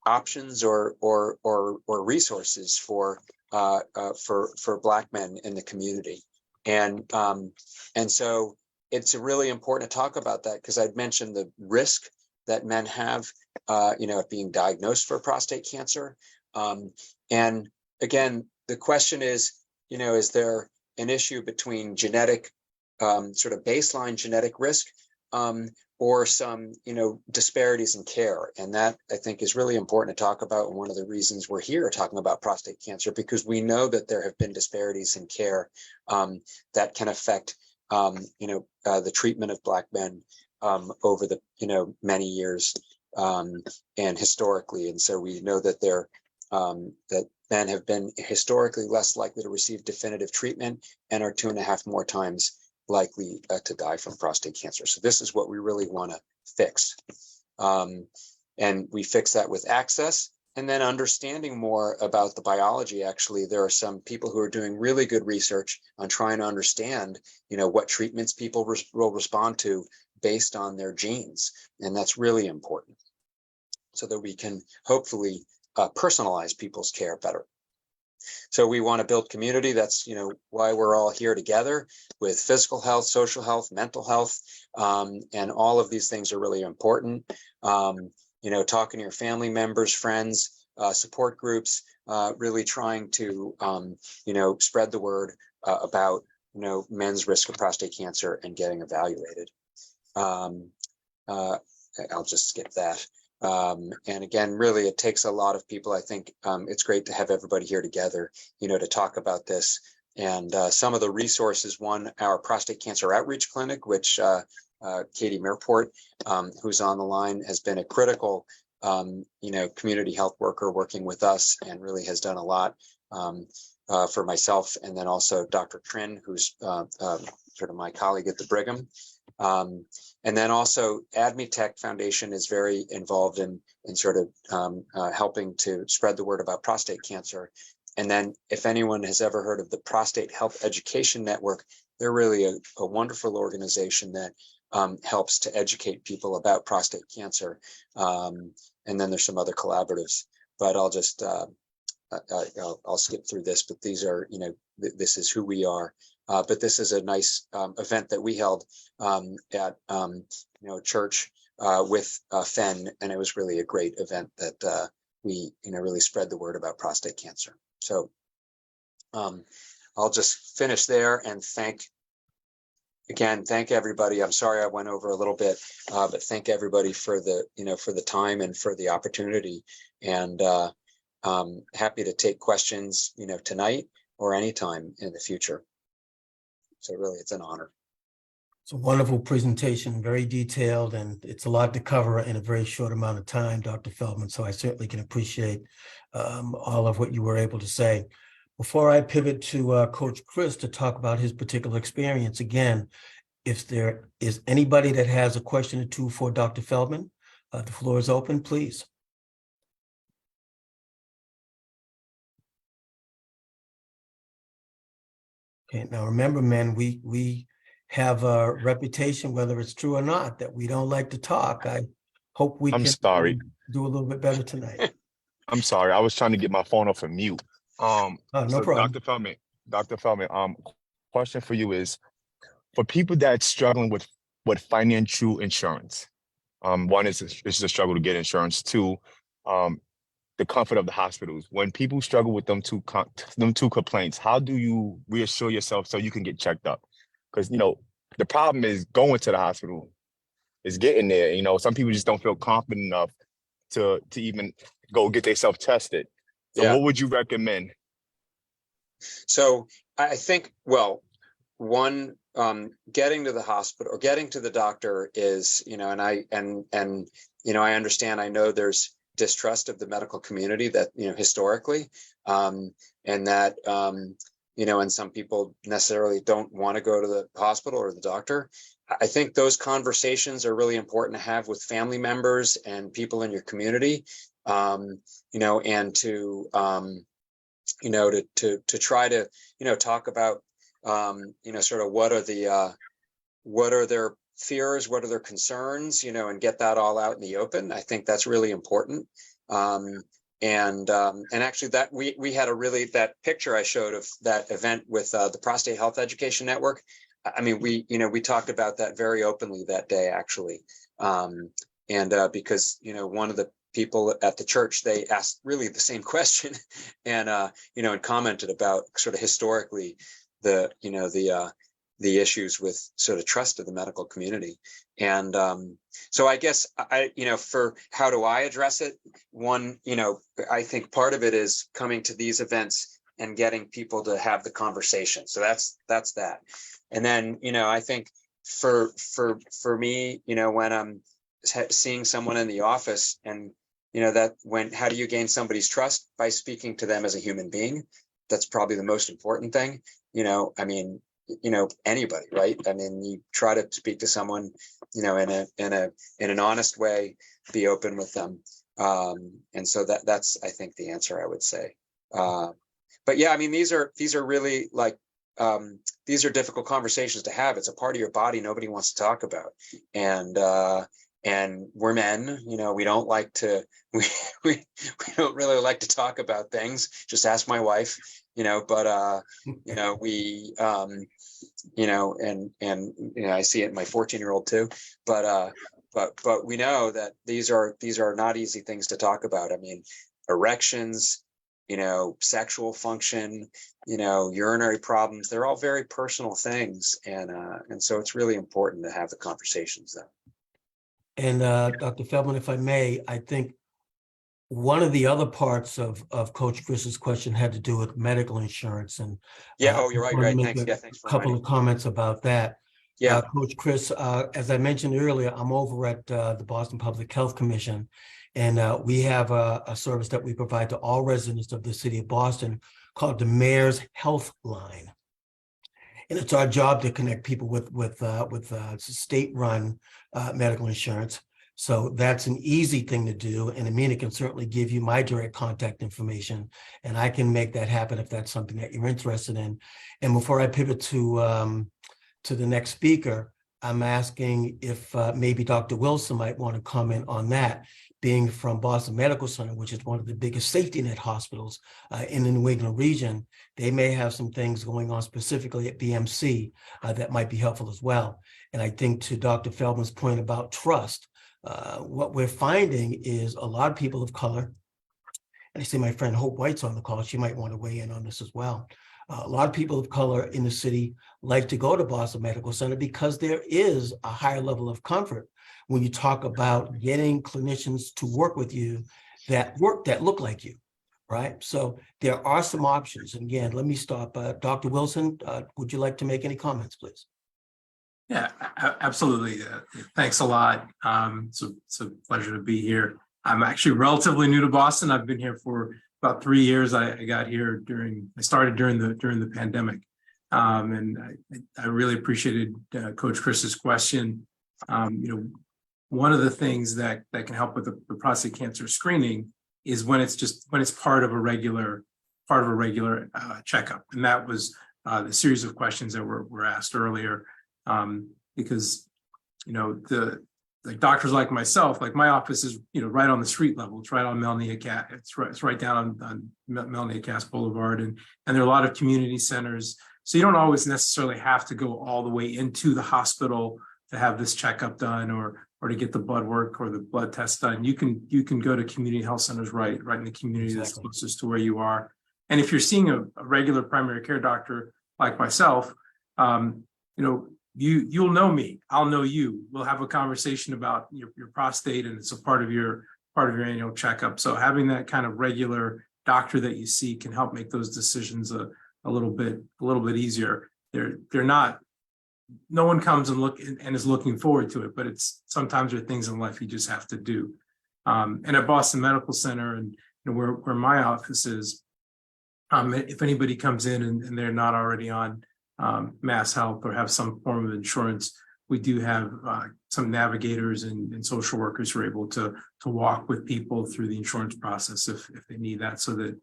options or resources for Black men in the community. And so it's really important to talk about that, because I'd mentioned the risk that men have, of being diagnosed for prostate cancer. And again, the question is, is there an issue between genetic, sort of baseline genetic risk, or some, disparities in care? And that, I think, is really important to talk about. And one of the reasons we're here talking about prostate cancer, because we know that there have been disparities in care that can affect, the treatment of Black men over the, many years and historically. And so we know that that men have been historically less likely to receive definitive treatment and are 2.5 more times likely to die from prostate cancer. So this is what we really want to fix. And we fix that with access, and then understanding more about the biology. Actually, there are some people who are doing really good research on trying to understand, what treatments people will respond to based on their genes. And that's really important, so that we can hopefully personalize people's care better. So we want to build community. That's, why we're all here together, with physical health, social health, mental health. And all of these things are really important. Talking to your family members, friends, support groups, really trying to, spread the word about, men's risk of prostate cancer and getting evaluated. I'll just skip that. And again, really, it takes a lot of people. I think it's great to have everybody here together, to talk about this. And some of the resources, one, our prostate cancer outreach clinic, which Katie Mearport, who's on the line, has been a critical, community health worker working with us, and really has done a lot for myself. And then also Dr. Trin, who's sort of my colleague at the Brigham. And then also AdmiTech Foundation is very involved in sort of helping to spread the word about prostate cancer. And then if anyone has ever heard of the Prostate Health Education Network, they're really a wonderful organization that helps to educate people about prostate cancer. And then there's some other collaboratives, but I'll just, I'll skip through this, but these are, this is who we are. But this is a nice event that we held at church with FEN, and it was really a great event that we really spread the word about prostate cancer. So I'll just finish there and thank everybody. I'm sorry I went over a little bit, but thank everybody for the for the time and for the opportunity, and happy to take questions tonight or anytime in the future. So really, it's an honor. It's a wonderful presentation, very detailed, and it's a lot to cover in a very short amount of time, Dr. Feldman. So I certainly can appreciate all of what you were able to say. Before I pivot to Coach Chris to talk about his particular experience, again, if there is anybody that has a question or two for Dr. Feldman, the floor is open, please. Okay, now remember, men, we have a reputation, whether it's true or not, that we don't like to talk. I hope we I'm can sorry. do a little bit better tonight. I'm sorry. I was trying to get my phone off of mute. No problem. Dr. Feldman, question for you is, for people that's struggling with financial insurance, one is a struggle to get insurance. Two, the comfort of the hospitals. When people struggle with them two complaints, how do you reassure yourself so you can get checked up? Because the problem is going to the hospital, is getting there. Some people just don't feel confident enough to even go get themselves tested. So what would you recommend? So I think, well, one, getting to the hospital or getting to the doctor is, and I understand, I know there's distrust of the medical community that, historically, and that, and some people necessarily don't want to go to the hospital or the doctor. I think those conversations are really important to have with family members and people in your community, and to try to, talk about, sort of what are their fears, what are their concerns, and get that all out in the open. I think that's really important. And actually that we had that picture I showed of that event with the Prostate Health Education Network. I mean, we talked about that very openly that day, actually. Because, one of the people at the church, they asked really the same question and, and commented about sort of historically the issues with sort of trust of the medical community. And so I guess for how do I address it? One, I think part of it is coming to these events and getting people to have the conversation. So that's that. And then, I think for me, when I'm seeing someone in the office and, how do you gain somebody's trust? By speaking to them as a human being. That's probably the most important thing. Anybody, right? I mean, you try to speak to someone, in an honest way, be open with them. And so that's, I think, the answer I would say. But yeah, I mean, these are really like, these are difficult conversations to have. It's a part of your body nobody wants to talk about. And we're men, we don't like to, we don't really like to talk about things. Just ask my wife, but, we, I see it in my 14-year-old too, but we know that these are not easy things to talk about. I mean, erections, sexual function, urinary problems, they're all very personal things. And so it's really important to have the conversations though. And Dr. Feldman, if I may, I think one of the other parts of Coach Chris's question had to do with medical insurance. And you're right. Thanks. Thanks for a couple of comments about that. Yeah, Coach Chris, as I mentioned earlier, I'm over at the Boston Public Health Commission, and we have a service that we provide to all residents of the city of Boston called the Mayor's Health Line. And it's our job to connect people with state-run medical insurance. So that's an easy thing to do. And Amina can certainly give you my direct contact information, and I can make that happen if that's something that you're interested in. And before I pivot to the next speaker, I'm asking if maybe Dr. Wilson might want to comment on that, being from Boston Medical Center, which is one of the biggest safety net hospitals in the New England region. They may have some things going on specifically at BMC that might be helpful as well. And I think to Dr. Feldman's point about trust, what we're finding is a lot of people of color, and I see my friend Hope White's on the call, she might want to weigh in on this as well. A lot of people of color in the city like to go to Boston Medical Center because there is a higher level of comfort when you talk about getting clinicians to work with you that look like you, right? So there are some options. And again, let me stop. Dr. Wilson, would you like to make any comments, please? Yeah, absolutely. Thanks a lot. It's a pleasure to be here. I'm actually relatively new to Boston. I've been here for about 3 years. I got here I started during the pandemic. And I really appreciated Coach Chris's question. One of the things that can help with the prostate cancer screening is when it's part of a regular checkup. And that was the series of questions that were asked earlier. Because like doctors like myself, like my office is right on the street level. It's right on it's right down on Melnia Cass Boulevard, and there are a lot of community centers. So you don't always necessarily have to go all the way into the hospital to have this checkup done or to get the blood work or the blood test done. You can go to community health centers right in the community that's closest to where you are. And if you're seeing a regular primary care doctor like myself, you'll know me, I'll know you. We'll have a conversation about your prostate, and it's a part of your annual checkup. So having that kind of regular doctor that you see can help make those decisions a little bit easier. They're not, no one comes and is looking forward to it, but it's sometimes there are things in life you just have to do. And at Boston Medical Center and where my office is, if anybody comes in and they're not already on Mass Health or have some form of insurance, we do have some navigators and social workers who are able to walk with people through the insurance process if they need that, so that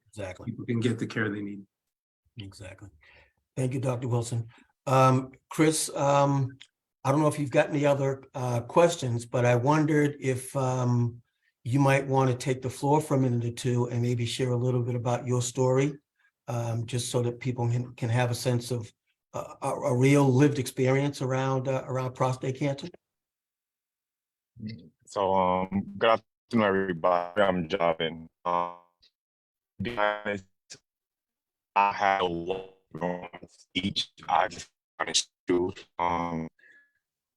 people can get the care they need. Exactly. Thank you, Dr. Wilson. Chris, I don't know if you've got any other questions, but I wondered if you might want to take the floor for a minute or two and maybe share a little bit about your story, just so that people can have a sense of a real lived experience around prostate cancer. So good afternoon, everybody. I'm Javin. To be honest, I had a lot of speech. I just honest truth. I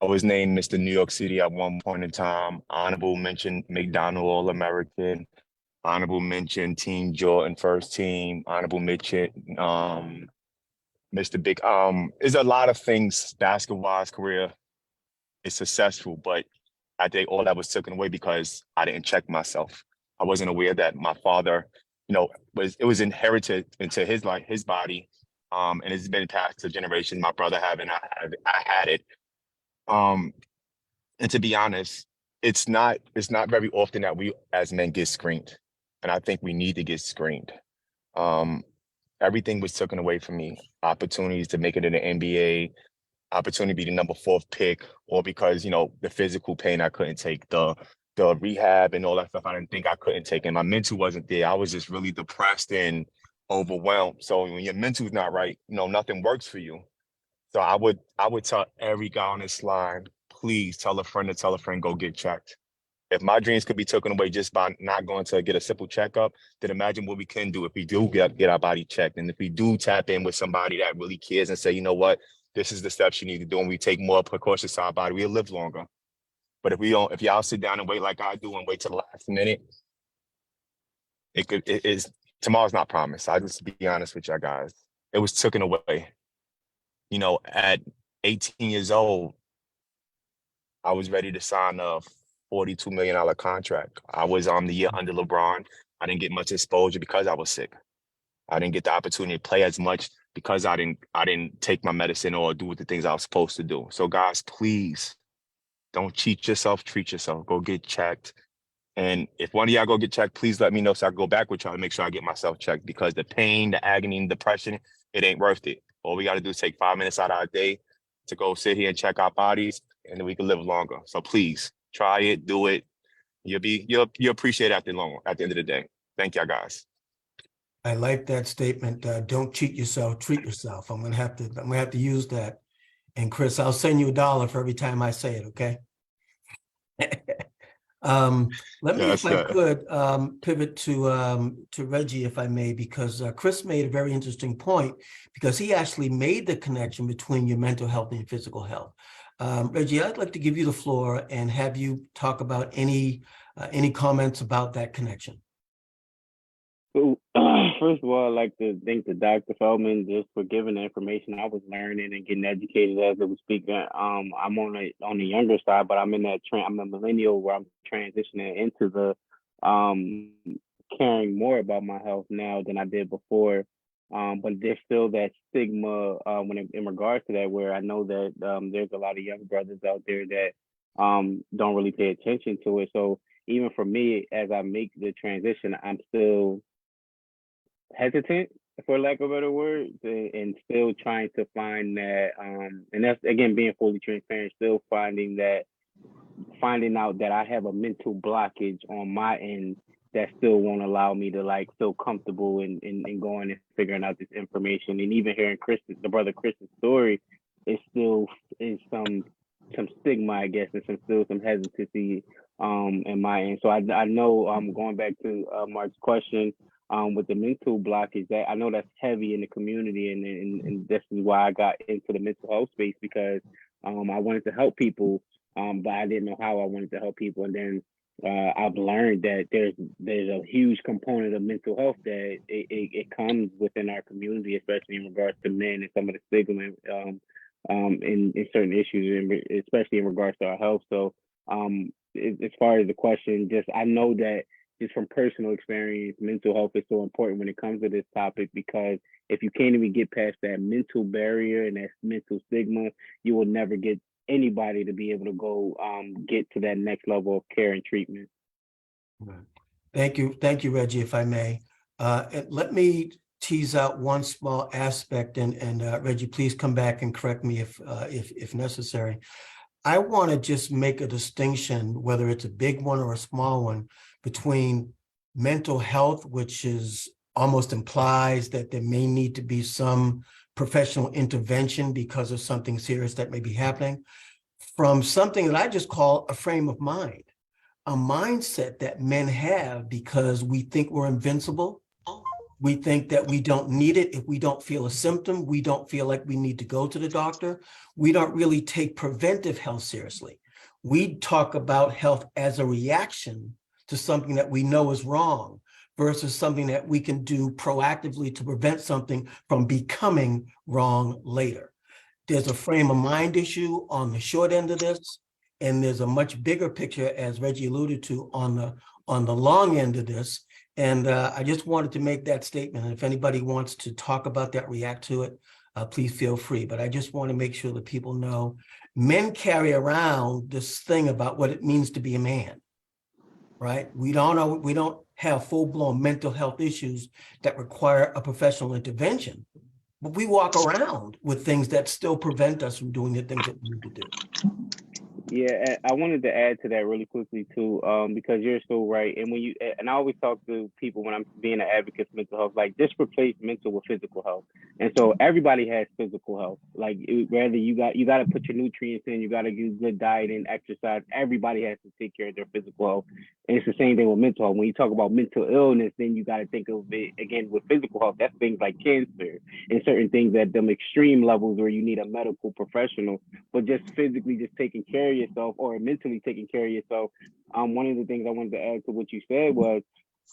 was named Mr. New York City at one point in time. Honorable mention McDonald All-American. Honorable mention Team Jordan first team. Honorable mention Mr. Big. There's a lot of things basketball-wise career is successful, but I think all that was taken away because I didn't check myself. I wasn't aware that my father, it was inherited into his body, and it's been passed to generations. My brother having, I had it. And to be honest, it's not very often that we as men get screened, and I think we need to get screened. Everything was taken away from me. Opportunities to make it in the NBA, opportunity to be the number 4th pick, or because, the physical pain I couldn't take, the rehab and all that stuff I didn't think I couldn't take. And my mental wasn't there. I was just really depressed and overwhelmed. So when your mental's not right, nothing works for you. So I would tell every guy on this line, please tell a friend, go get checked. If my dreams could be taken away just by not going to get a simple checkup, then imagine what we can do if we do get our body checked. And if we do tap in with somebody that really cares and say, you know what, this is the steps you need to do, and we take more precautions to our body, we'll live longer. But if we don't, if y'all sit down and wait like I do and wait till the last minute, tomorrow's not promised. I just be honest with y'all guys. It was taken away. At 18 years old, I was ready to sign a $42 million contract. I was the year under LeBron. I didn't get much exposure because I was sick. I didn't get the opportunity to play as much because I didn't take my medicine or do the things I was supposed to do. So guys, please don't cheat yourself, treat yourself. Go get checked. And if one of y'all go get checked, please let me know so I can go back with y'all and make sure I get myself checked, because the pain, the agony, and depression, it ain't worth it. All we got to do is take 5 minutes out of our day to go sit here and check our bodies. and then we can live longer. So please try it, do it. You'll appreciate it at the end of the day. Thank y'all guys. I like that statement. Don't cheat yourself, treat yourself. I'm gonna have to use that. And Chris, I'll send you $1 for every time I say it, okay? Let me, Yes, if I sir. could, pivot to Reggie, if I may, because Chris made a very interesting point, because he actually made the connection between your mental health and your physical health. Reggie, I'd like to give you the floor and have you talk about any comments about that connection. So, first of all, I'd like to thank the Dr. Feldman just for giving the information. I was learning and getting educated as it was speaking. I'm on the younger side, but I'm in that I'm a millennial where I'm transitioning into the caring more about my health now than I did before. But there's still that stigma in regards to that, where I know that there's a lot of young brothers out there that don't really pay attention to it. So even for me, as I make the transition, I'm still hesitant, for lack of a better word, and still trying to find that, and that's again being fully transparent, still finding out that I have a mental blockage on my end that still won't allow me to like feel comfortable in going and figuring out this information. And even hearing the brother Chris's story, it still is some stigma, I guess, and still some hesitancy in my end. So I know going back to Mark's question, with the mental blockage, that I know that's heavy in the community, and this is why I got into the mental health space, because I wanted to help people, but I didn't know how I wanted to help people. And then I've learned that there's a huge component of mental health that it comes within our community, especially in regards to men and some of the stigma in certain issues, and especially in regards to our health. So as far as the question, I know that just from personal experience, mental health is so important when it comes to this topic, because if you can't even get past that mental barrier and that mental stigma, you will never get anybody to be able to go get to that next level of care and treatment. Thank you, Reggie, if I may. And let me tease out one small aspect, and Reggie, please come back and correct me if necessary. I want to just make a distinction, whether it's a big one or a small one, between mental health, which is almost implies that there may need to be some professional intervention because of something serious that may be happening, from something that I just call a frame of mind, a mindset that men have because we think we're invincible. We think that we don't need it. If we don't feel a symptom, we don't feel like we need to go to the doctor. We don't really take preventive health seriously. We talk about health as a reaction to something that we know is wrong versus something that we can do proactively to prevent something from becoming wrong later. There's a frame of mind issue on the short end of this, and there's a much bigger picture, as Reggie alluded to, on the long end of this. And I just wanted to make that statement. And if anybody wants to talk about that, react to it, please feel free. But I just want to make sure that people know men carry around this thing about what it means to be a man, right? We don't have full-blown mental health issues that require a professional intervention, but we walk around with things that still prevent us from doing the things that we need to do. Yeah, I wanted to add to that really quickly too, because you're so right. And I always talk to people when I'm being an advocate for mental health, like just replace mental with physical health. And so everybody has physical health. Like whether you got to put your nutrients in, you got to do good diet and exercise. Everybody has to take care of their physical health. And it's the same thing with mental health. When you talk about mental illness, then you got to think of it again with physical health. That's things like cancer and certain things at them extreme levels where you need a medical professional. But just physically just taking care of yourself or mentally taking care of yourself. One of the things I wanted to add to what you said was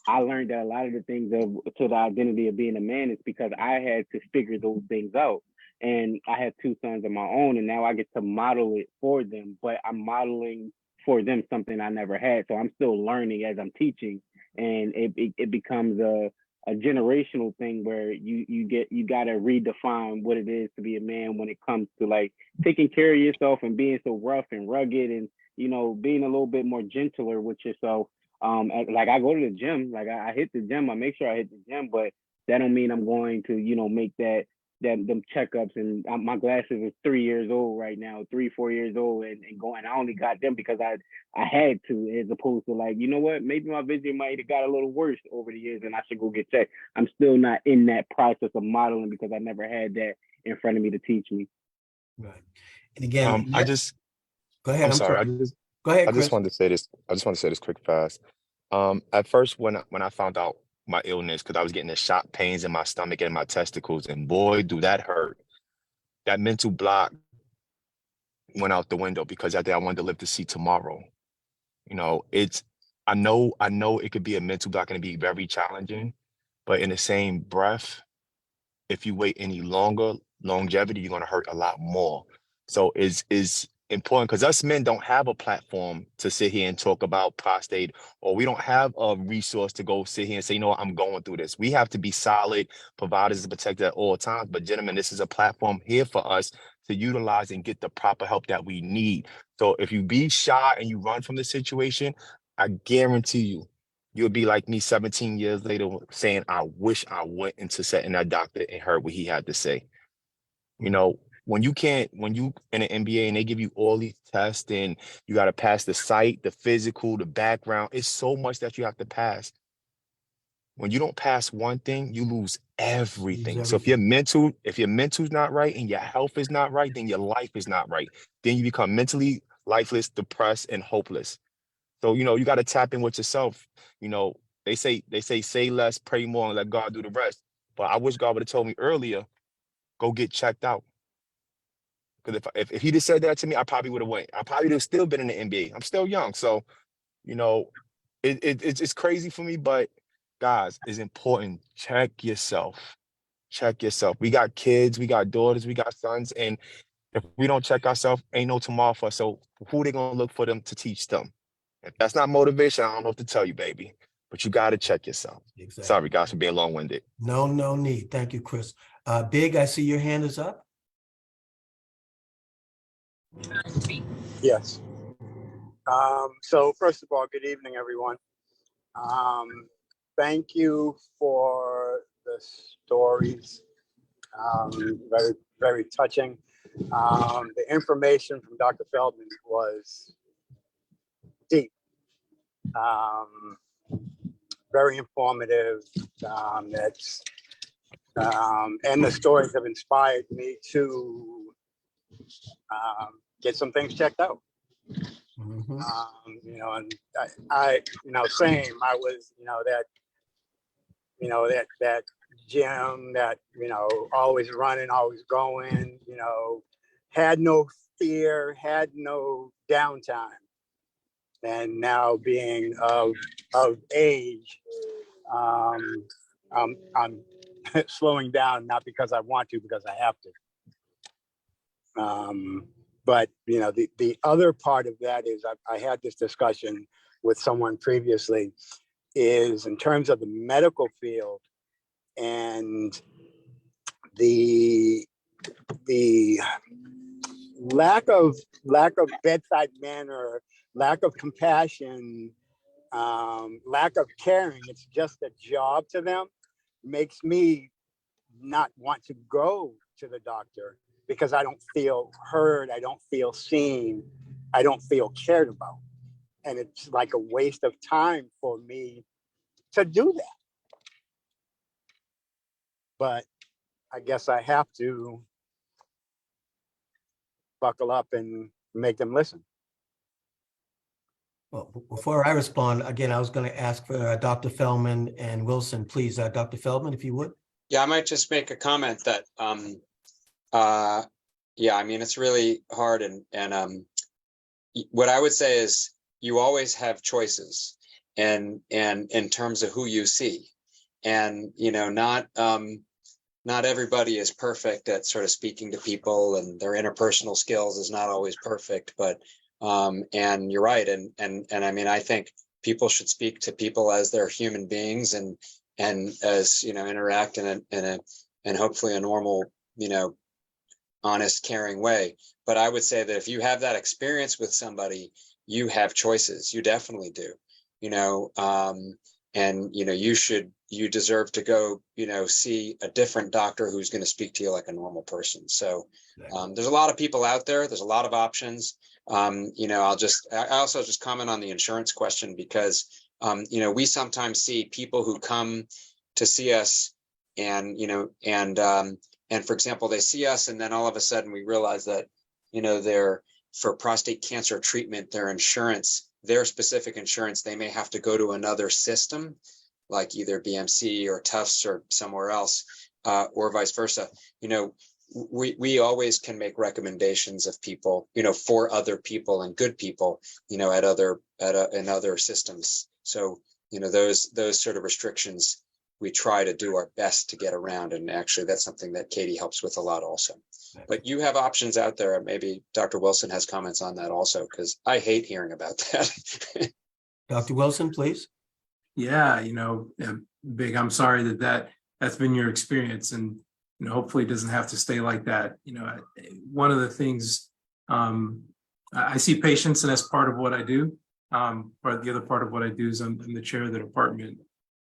I learned that a lot of the things to the identity of being a man is because I had to figure those things out. And I have 2 sons of my own, and now I get to model it for them, but I'm modeling for them something I never had. So I'm still learning as I'm teaching, and it becomes a generational thing where you got to redefine what it is to be a man when it comes to like taking care of yourself and being so rough and rugged and, you know, being a little bit more gentler with yourself. Like I go to the gym, like I hit the gym, I make sure I hit the gym, but that don't mean I'm going to, you know, make that them checkups, and my glasses is 3 years old right now, 3-4 years old, and going. I only got them because I had to, as opposed to like, you know what, maybe my vision might have got a little worse over the years, and I should go get checked. I'm still not in that process of modeling because I never had that in front of me to teach me. Right. And again, I just, go ahead. I'm I'm sorry. sorry. Go ahead, I Chris. just wanted to say this. I just want to say this quick fast. At first, when I found out my illness, because I was getting the sharp pains in my stomach and my testicles, and boy, do that hurt. That mental block went out the window because that day I wanted to live to see tomorrow. You know, I know it could be a mental block and be very challenging, but in the same breath, if you wait any longer, longevity, you're gonna hurt a lot more. So is important because us men don't have a platform to sit here and talk about prostate, or we don't have a resource to go sit here and say, you know what, I'm going through this. We have to be solid providers and protected at all times. But gentlemen, this is a platform here for us to utilize and get the proper help that we need. So if you be shy and you run from the situation, I guarantee you'll be like me 17 years later saying, I wish I went into setting that doctor and heard what he had to say. You know, when you in an MBA and they give you all these tests and you got to pass the psych, the physical, the background, it's so much that you have to pass. When you don't pass one thing, you lose everything. So if your mental's not right and your health is not right, then your life is not right. Then you become mentally lifeless, depressed, and hopeless. So, you know, you got to tap in with yourself. You know, they say less, pray more, and let God do the rest. But I wish God would have told me earlier, go get checked out. Because if he just said that to me, I probably would have went. I probably would have still been in the NBA. I'm still young. So, you know, it's crazy for me, but guys, it's important. Check yourself. Check yourself. We got kids, we got daughters, we got sons. And if we don't check ourselves, ain't no tomorrow for us. So who they going to look for them to teach them? If that's not motivation, I don't know what to tell you, baby. But you got to check yourself. Exactly. Sorry, guys, for being long-winded. No need. Thank you, Chris. Big, I see your hand is up. Yes. So first of all, good evening, everyone. Thank you for the stories. Very, very touching. The information from Dr. Feldman was deep, very informative. And the stories have inspired me to get some things checked out. Mm-hmm. You know, and I same. I was, that gym that, always running, always going, had no fear, had no downtime. And now being of age, I'm slowing down, not because I want to, because I have to. But the other part of that is I had this discussion with someone previously, is in terms of the medical field and the lack of bedside manner, lack of compassion, lack of caring. It's just a job to them. Makes me not want to go to the doctor, because I don't feel heard, I don't feel seen, I don't feel cared about. And it's like a waste of time for me to do that. But I guess I have to buckle up and make them listen. Well, before I respond, again, I was going to ask for Dr. Feldman and Wilson, please. Dr. Feldman, if you would. Yeah, I might just make a comment that, yeah, I mean, it's really hard. And what I would say is you always have choices, and in terms of who you see, and, not everybody is perfect at sort of speaking to people, and their interpersonal skills is not always perfect, but and you're right. And I mean, I think people should speak to people as they're human beings, and as, interact in a hopefully a normal, honest, caring way. But I would say that if you have that experience with somebody, you have choices. You definitely do, and, you you deserve to go, see a different doctor who's going to speak to you like a normal person. So there's a lot of people out there. There's a lot of options. I also just comment on the insurance question because, we sometimes see people who come to see us and for example, they see us and then all of a sudden we realize that, they're for prostate cancer treatment, their specific insurance, they may have to go to another system like either BMC or Tufts or somewhere else, or vice versa. We always can make recommendations of people, for other people and good people, in other systems. So, those sort of restrictions, we try to do our best to get around. And actually that's something that Katie helps with a lot also. But you have options out there. Maybe Dr. Wilson has comments on that also, because I hate hearing about that. Dr. Wilson, please. Yeah, Big, I'm sorry that's been your experience, and hopefully it doesn't have to stay like that. One of the things I see patients, and as part of what I do, or the other part of what I do is I'm the chair of the department.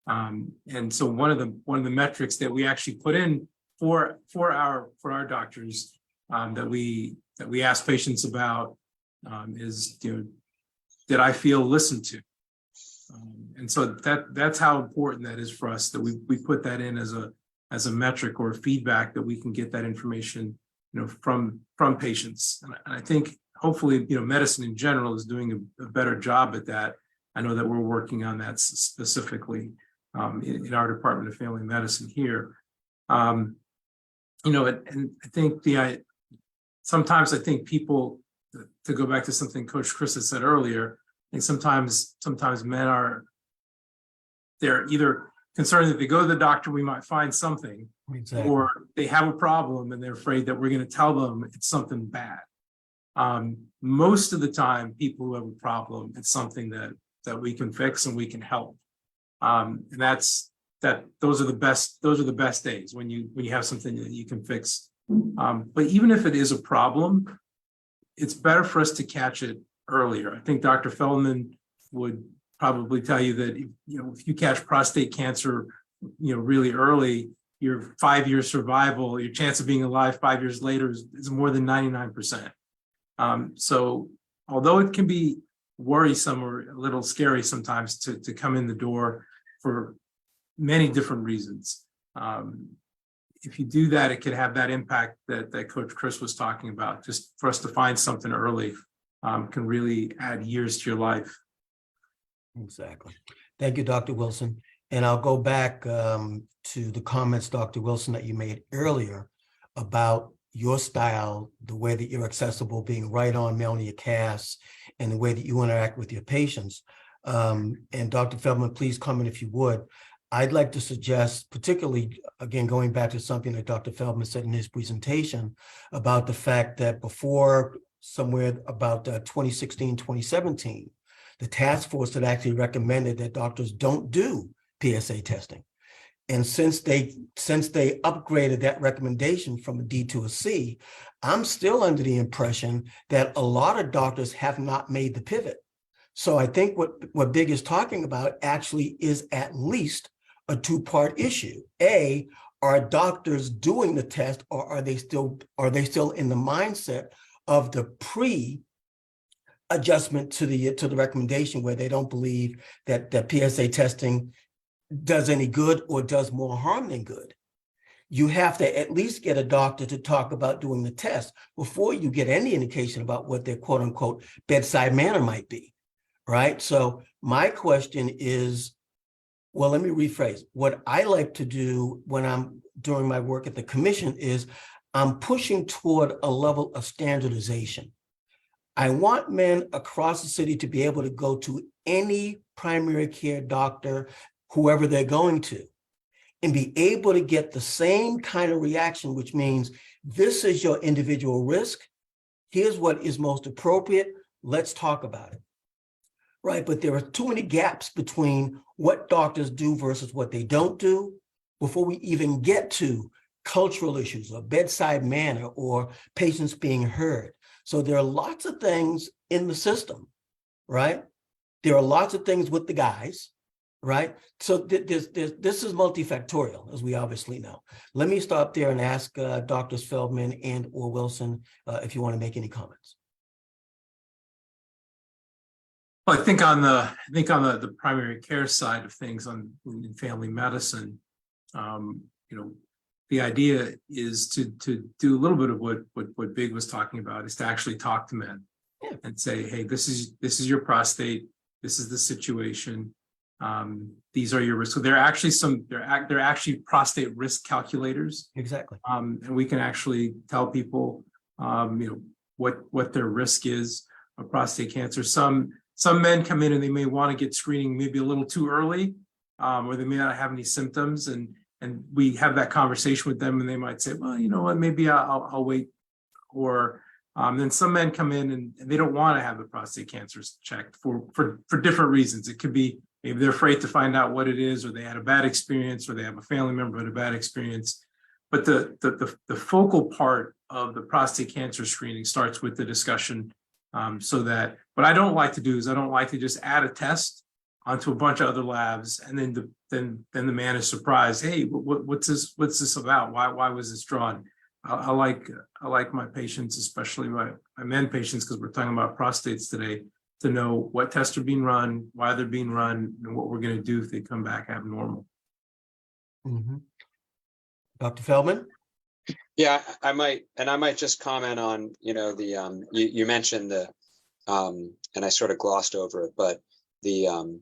And so one of the metrics that we actually put in for our doctors that we ask patients about is, did I feel listened to? And so that's how important that is for us, that we put that in as a metric or feedback, that we can get that information, from patients. And I think hopefully, medicine in general is doing a better job at that. I know that we're working on that specifically in our Department of Family Medicine here. And I think sometimes I think people, to go back to something Coach Chris has said earlier, I think sometimes men they're either concerned that if they go to the doctor, we might find something, Exactly. or they have a problem and they're afraid that we're going to tell them it's something bad. Most of the time, people who have a problem, it's something that we can fix and we can help. And those are the best days when you have something that you can fix. But even if it is a problem, it's better for us to catch it earlier. I think Dr. Feldman would probably tell you that, if you catch prostate cancer, really early, your 5-year survival, your chance of being alive 5 years later is more than 99%. So although it can be worrisome or a little scary sometimes to come in the door for many different reasons, if you do that, it could have that impact that Coach Chris was talking about. Just for us to find something early can really add years to your life. Exactly. Thank you, Dr. Wilson. And I'll go back to the comments, Dr. Wilson, that you made earlier about your style, the way that you're accessible, being right on mailing your casts, and the way that you interact with your patients. And Dr. Feldman, please comment if you would. I'd like to suggest, particularly, again, going back to something that Dr. Feldman said in his presentation about the fact that before somewhere about 2016, 2017, the task force had actually recommended that doctors don't do PSA testing. And since they upgraded that recommendation from a D to a C, I'm still under the impression that a lot of doctors have not made the pivot. So I think what Big is talking about actually is at least a two-part issue. A, are doctors doing the test, or are they still in the mindset of the adjustment to the recommendation, where they don't believe that PSA testing does any good or does more harm than good? You have to at least get a doctor to talk about doing the test before you get any indication about what their quote unquote bedside manner might be, right? So my question is, well, let me rephrase. What I like to do when I'm doing my work at the commission is I'm pushing toward a level of standardization. I want men across the city to be able to go to any primary care doctor, whoever they're going to, and be able to get the same kind of reaction, which means this is your individual risk. Here's what is most appropriate. Let's talk about it. Right, but there are too many gaps between what doctors do versus what they don't do before we even get to cultural issues or bedside manner or patients being heard. So there are lots of things in the system, right? There are lots of things with the guys, right? So this is multifactorial, as we obviously know. Let me stop there and ask Drs. Feldman and or Wilson if you want to make any comments. Well, I think on the primary care side of things in family medicine, the idea is to do a little bit of what Big was talking about, is to actually talk to men and say, hey, this is your prostate, this is the situation, these are your risks. So there are actually prostate risk calculators. Exactly. And we can actually tell people, what their risk is of prostate cancer. Some men come in and they may want to get screening maybe a little too early, or they may not have any symptoms, and we have that conversation with them, and they might say, well, you know what, maybe I'll wait. Or then some men come in and they don't want to have the prostate cancer checked for different reasons. It could be maybe they're afraid to find out what it is, or they had a bad experience, or they have a family member who had a bad experience. But the focal part of the prostate cancer screening starts with the discussion. So that what I don't like to do is I don't like to just add a test onto a bunch of other labs, and then the man is surprised. Hey, what's this about? Why was this drawn? I like my patients, especially my men patients, because we're talking about prostates today, to know what tests are being run, why they're being run, and what we're going to do if they come back abnormal. Mm-hmm. Dr. Feldman? Yeah, I might just comment on, you mentioned the, and I sort of glossed over it, but the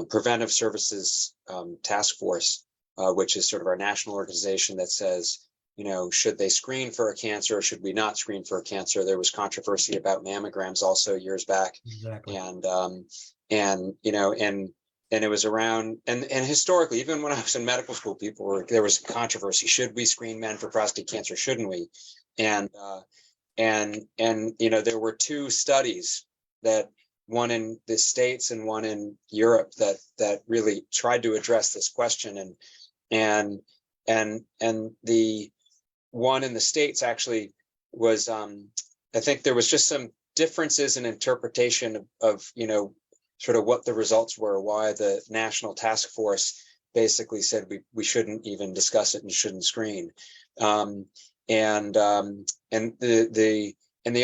Preventive Services Task Force, which is sort of our national organization that says, should they screen for a cancer or should we not screen for a cancer? There was controversy about mammograms also years back. Exactly. And it was around, and historically, even when I was in medical school, there was controversy. Should we screen men for prostate cancer? Shouldn't we? And there were two studies, that one in the States and one in Europe, that really tried to address this question. And the one in the States actually was, I think there was just some differences in interpretation of sort of what the results were, why the national task force basically said we shouldn't even discuss it and shouldn't screen. And the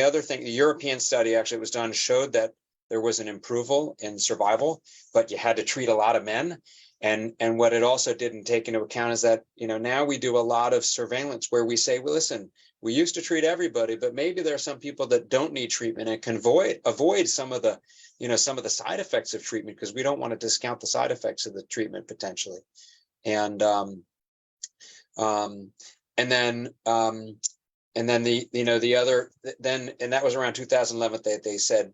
other thing, the European study actually was done, showed that there was an improvement in survival, but you had to treat a lot of men. And what it also didn't take into account is that, now we do a lot of surveillance where we say, well, listen, we used to treat everybody, but maybe there are some people that don't need treatment and can avoid some of the side effects of treatment, because we don't want to discount the side effects of the treatment potentially. And then that was around 2011 they said,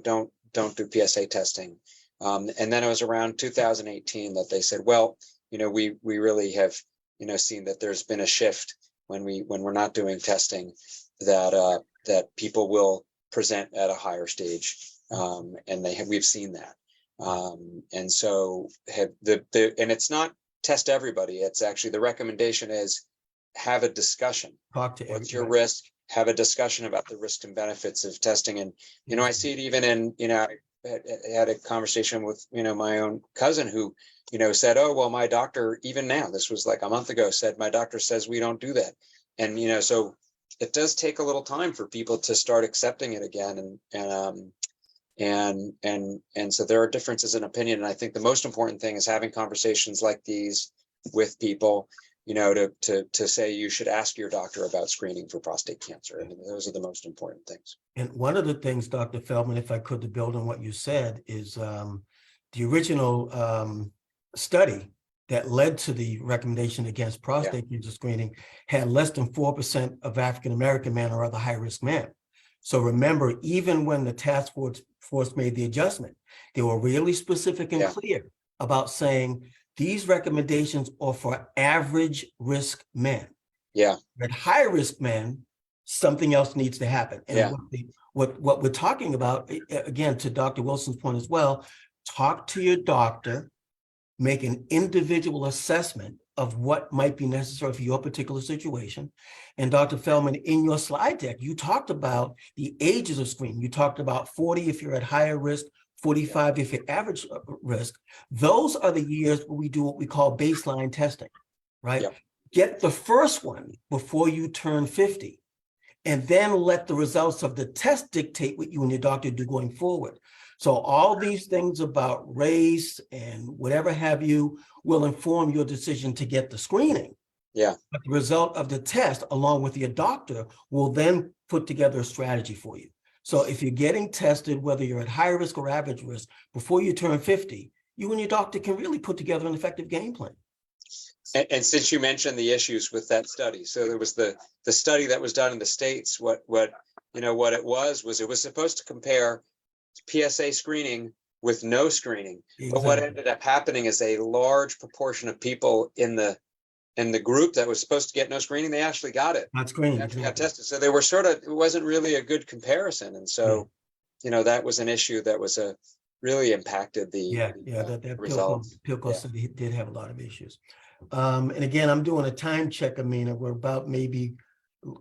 don't do PSA testing. And then it was around 2018 that they said, well, we really have, seen that there's been a shift when we're not doing testing, that people will present at a higher stage. And we've seen that. And so and it's not test everybody. It's actually, the recommendation is have a discussion. Talk to what's your risk, have a discussion about the risks and benefits of testing. And, I see it even in, I had a conversation with, my own cousin who, said, oh, well, my doctor, even now, this was like a month ago, said, my doctor says we don't do that. And, so it does take a little time for people to start accepting it again. And so there are differences in opinion. And I think the most important thing is having conversations like these with people, to say you should ask your doctor about screening for prostate cancer. I mean, those are the most important things. And one of the things, Dr. Feldman, if I could, to build on what you said, is the original study that led to the recommendation against prostate cancer screening had less than 4% of African-American men or other high-risk men. So remember, even when the task force made the adjustment, they were really specific and clear about saying these recommendations are for average risk men. Yeah. But high risk men, something else needs to happen. And what we're talking about, again, to Dr. Wilson's point as well, talk to your doctor, make an individual assessment of what might be necessary for your particular situation. And Dr. Feldman, in your slide deck, you talked about the ages of screening. You talked about 40 if you're at higher risk, 45 if you're average risk. Those are the years where we do what we call baseline testing, right? Yep. Get the first one before you turn 50, and then let the results of the test dictate what you and your doctor do going forward. So all these things about race and whatever have you will inform your decision to get the screening. Yeah. But the result of the test, along with your doctor, will then put together a strategy for you. So if you're getting tested, whether you're at high risk or average risk, before you turn 50, you and your doctor can really put together an effective game plan. And since you mentioned the issues with that study, so there was the study that was done in the States. What it was supposed to compare PSA screening with no screening. But what ended up happening is a large proportion of people in the group that was supposed to get no screening, they actually got it. Not screened. They actually got tested. So they were it wasn't really a good comparison. And so, that was an issue that was really impacted the that results. Pilko study did have a lot of issues. And again, I'm doing a time check, Amina. We're about maybe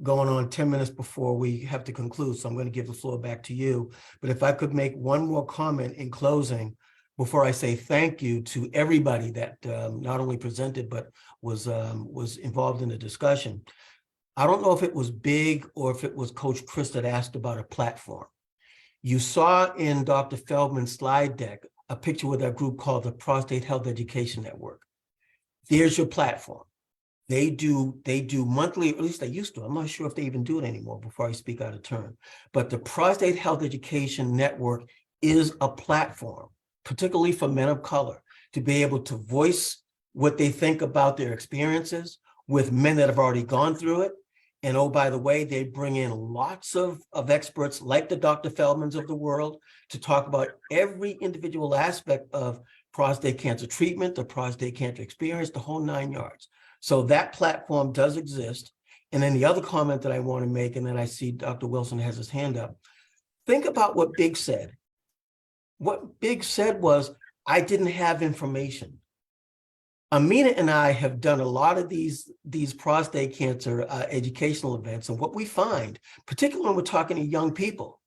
going on 10 minutes before we have to conclude. So I'm going to give the floor back to you. But if I could make one more comment in closing, before I say thank you to everybody that not only presented, but was involved in the discussion. I don't know if it was Big or if it was Coach Chris that asked about a platform. You saw in Dr. Feldman's slide deck a picture with a group called the Prostate Health Education Network. There's your platform. They do monthly, at least they used to. I'm not sure if they even do it anymore before I speak out of turn. But the Prostate Health Education Network is a platform, particularly for men of color, to be able to voice what they think about their experiences with men that have already gone through it. And oh, by the way, they bring in lots of experts like the Dr. Feldmans of the world to talk about every individual aspect of prostate cancer treatment, the prostate cancer experience, the whole 9 yards. So that platform does exist. And then the other comment that I want to make, and then I see Dr. Wilson has his hand up. Think about what Big said. What Big said was, I didn't have information. Amina and I have done a lot of these prostate cancer educational events. And what we find, particularly when we're talking to young people,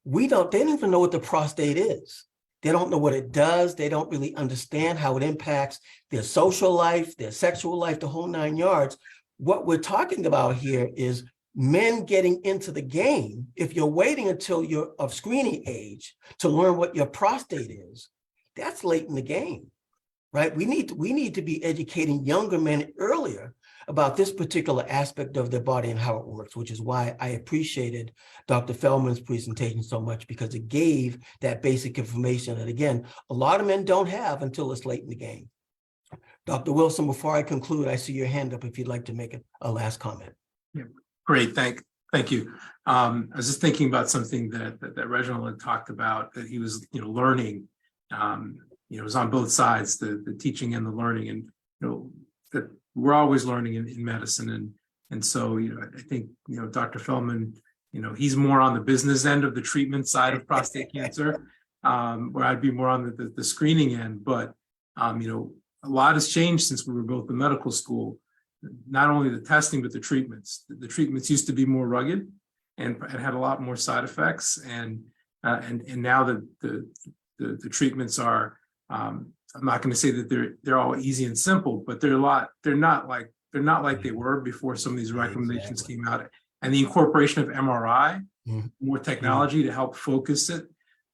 they don't even know what the prostate is. They don't know what it does. They don't really understand how it impacts their social life, their sexual life, the whole 9 yards. What we're talking about here is men getting into the game. If you're waiting until you're of screening age to learn what your prostate is, that's late in the game, right? We need to be educating younger men earlier about this particular aspect of their body and how it works, which is why I appreciated Dr. Feldman's presentation so much, because it gave that basic information that, again, a lot of men don't have until it's late in the game. Dr. Wilson, before I conclude, I see your hand up if you'd like to make a last comment. Yeah, great, thank you. I was just thinking about something that Reginald had talked about, that he was learning. It was on both sides, the teaching and the learning, and that we're always learning in medicine, and so I think Dr. Feldman, he's more on the business end of the treatment side of prostate cancer, where I'd be more on the screening end. But a lot has changed since we were both in medical school. Not only the testing, but the treatments. The treatments used to be more rugged and had a lot more side effects, and now the treatments are. I'm not going to say that they're all easy and simple, but they're not like they were before some of these recommendations came out. And the incorporation of MRI, more technology to help focus it.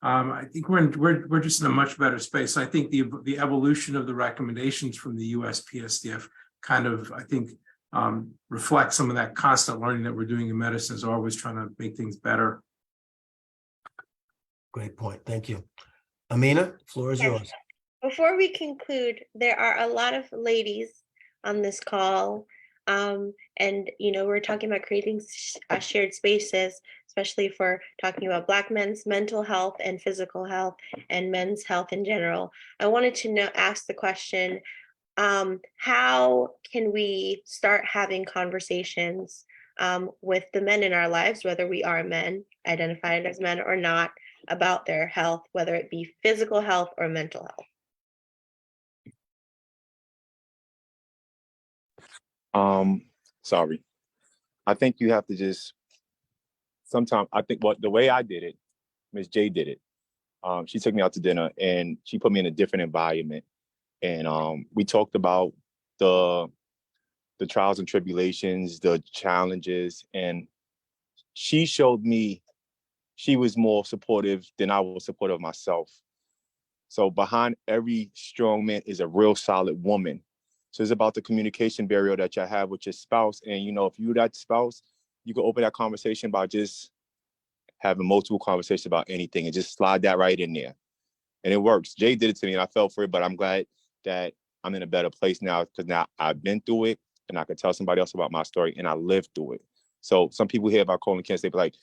I think we're just in a much better space. So I think the evolution of the recommendations from the USPSTF kind of, I think, reflects some of that constant learning that we're doing in medicine, is always trying to make things better. Great point. Thank you. Amina, floor is yours. Before we conclude, there are a lot of ladies on this call, and we're talking about creating shared spaces, especially for talking about Black men's mental health and physical health and men's health in general. I wanted to ask the question, how can we start having conversations with the men in our lives, whether we are men, identified as men or not, about their health, whether it be physical health or mental health? Sorry. I think you have to sometimes I think the way I did it, Ms. J did it. She took me out to dinner and she put me in a different environment. And we talked about the trials and tribulations, the challenges, and she showed me she was more supportive than I was supportive of myself. So behind every strong man is a real solid woman. So it's about the communication barrier that you have with your spouse. And, you know, if you're that spouse, you can open that conversation by just having multiple conversations about anything and just slide that right in there. And it works. Jay did it to me and I fell for it, but I'm glad that I'm in a better place now because now I've been through it and I can tell somebody else about my story and I lived through it. So some people hear about colon cancer, they be like,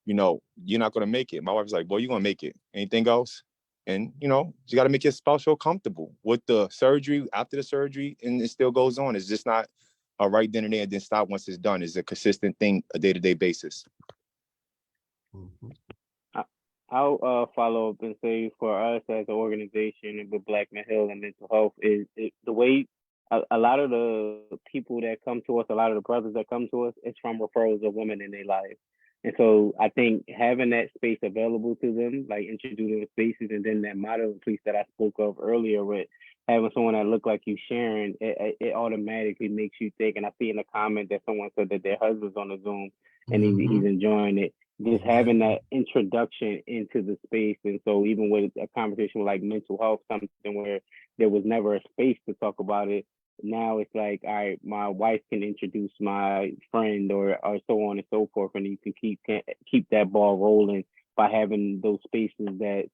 you know, you're not going to make it. My wife's like, boy, you're going to make it. Anything else? And, you know, you got to make your spouse feel comfortable with the surgery, after the surgery, and it still goes on. It's just not a right then and there and then stop once it's done. It's a consistent thing, a day-to-day basis. I'll follow up and say for us as an organization and with Black Men Health and mental health is the way a lot of the people that come to us, a lot of the brothers that come to us, it's from referrals of women in their lives. And so I think having that space available to them, like introducing spaces, and then that modeling piece that I spoke of earlier with having someone that look like you sharing, it automatically makes you think. And I see in the comment that someone said that their husband's on the Zoom and he's enjoying it. Just having that introduction into the space. And so even with a conversation like mental health, something where there was never a space to talk about it, now it's like, all right, my wife can introduce my friend or so on and so forth. And you can keep that ball rolling by having those spaces that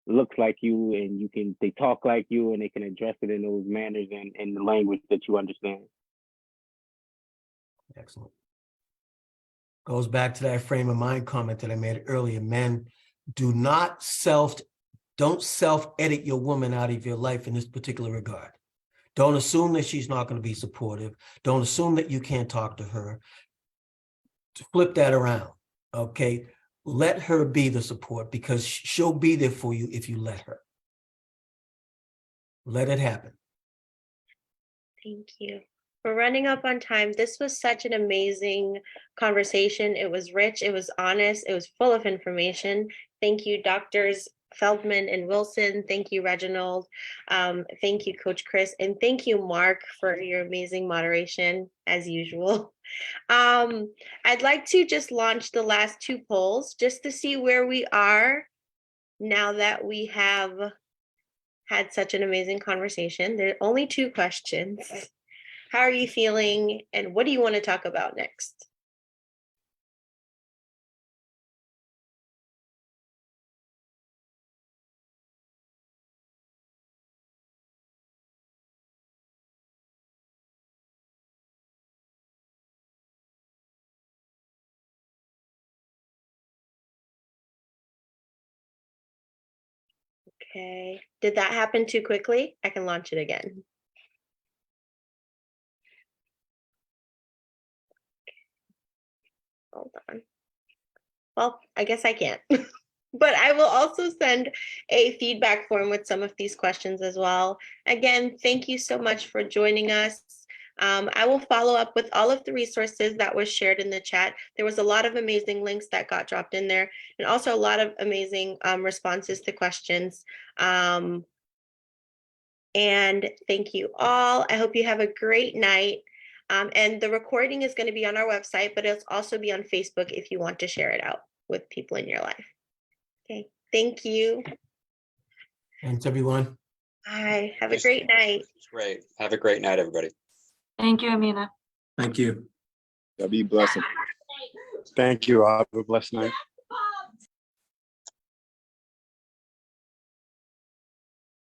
looks like you and they talk like you and they can address it in those manners and the language that you understand. Excellent. Goes back to that frame of mind comment that I made earlier. Men, don't self-edit your woman out of your life in this particular regard. Don't assume that she's not going to be supportive. Don't assume that you can't talk to her. Flip that around, okay? Let her be the support because she'll be there for you if you let her. Let it happen. Thank you. We're running up on time. This was such an amazing conversation. It was rich, it was honest, it was full of information. Thank you, Doctors Feldman and Wilson. Thank you, Reginald. Thank you, Coach Chris. And thank you, Mark, for your amazing moderation, as usual. I'd like to just launch the last two polls just to see where we are now that we have had such an amazing conversation. There are only two questions. How are you feeling? And what do you want to talk about next? Okay, did that happen too quickly? I can launch it again. Hold on. Well, I guess I can't. But I will also send a feedback form with some of these questions as well. Again, thank you so much for joining us. I will follow up with all of the resources that was shared in the chat. There was a lot of amazing links that got dropped in there and also a lot of amazing responses to questions. And thank you all. I hope you have a great night. And the recording is going to be on our website, but it'll also be on Facebook if you want to share it out with people in your life. Okay, thank you. Thanks, everyone. Bye. Have a great night. Great. Have a great night, everybody. Thank you, Amina. Thank you. Be blessed. Thank you. Have a blessed night.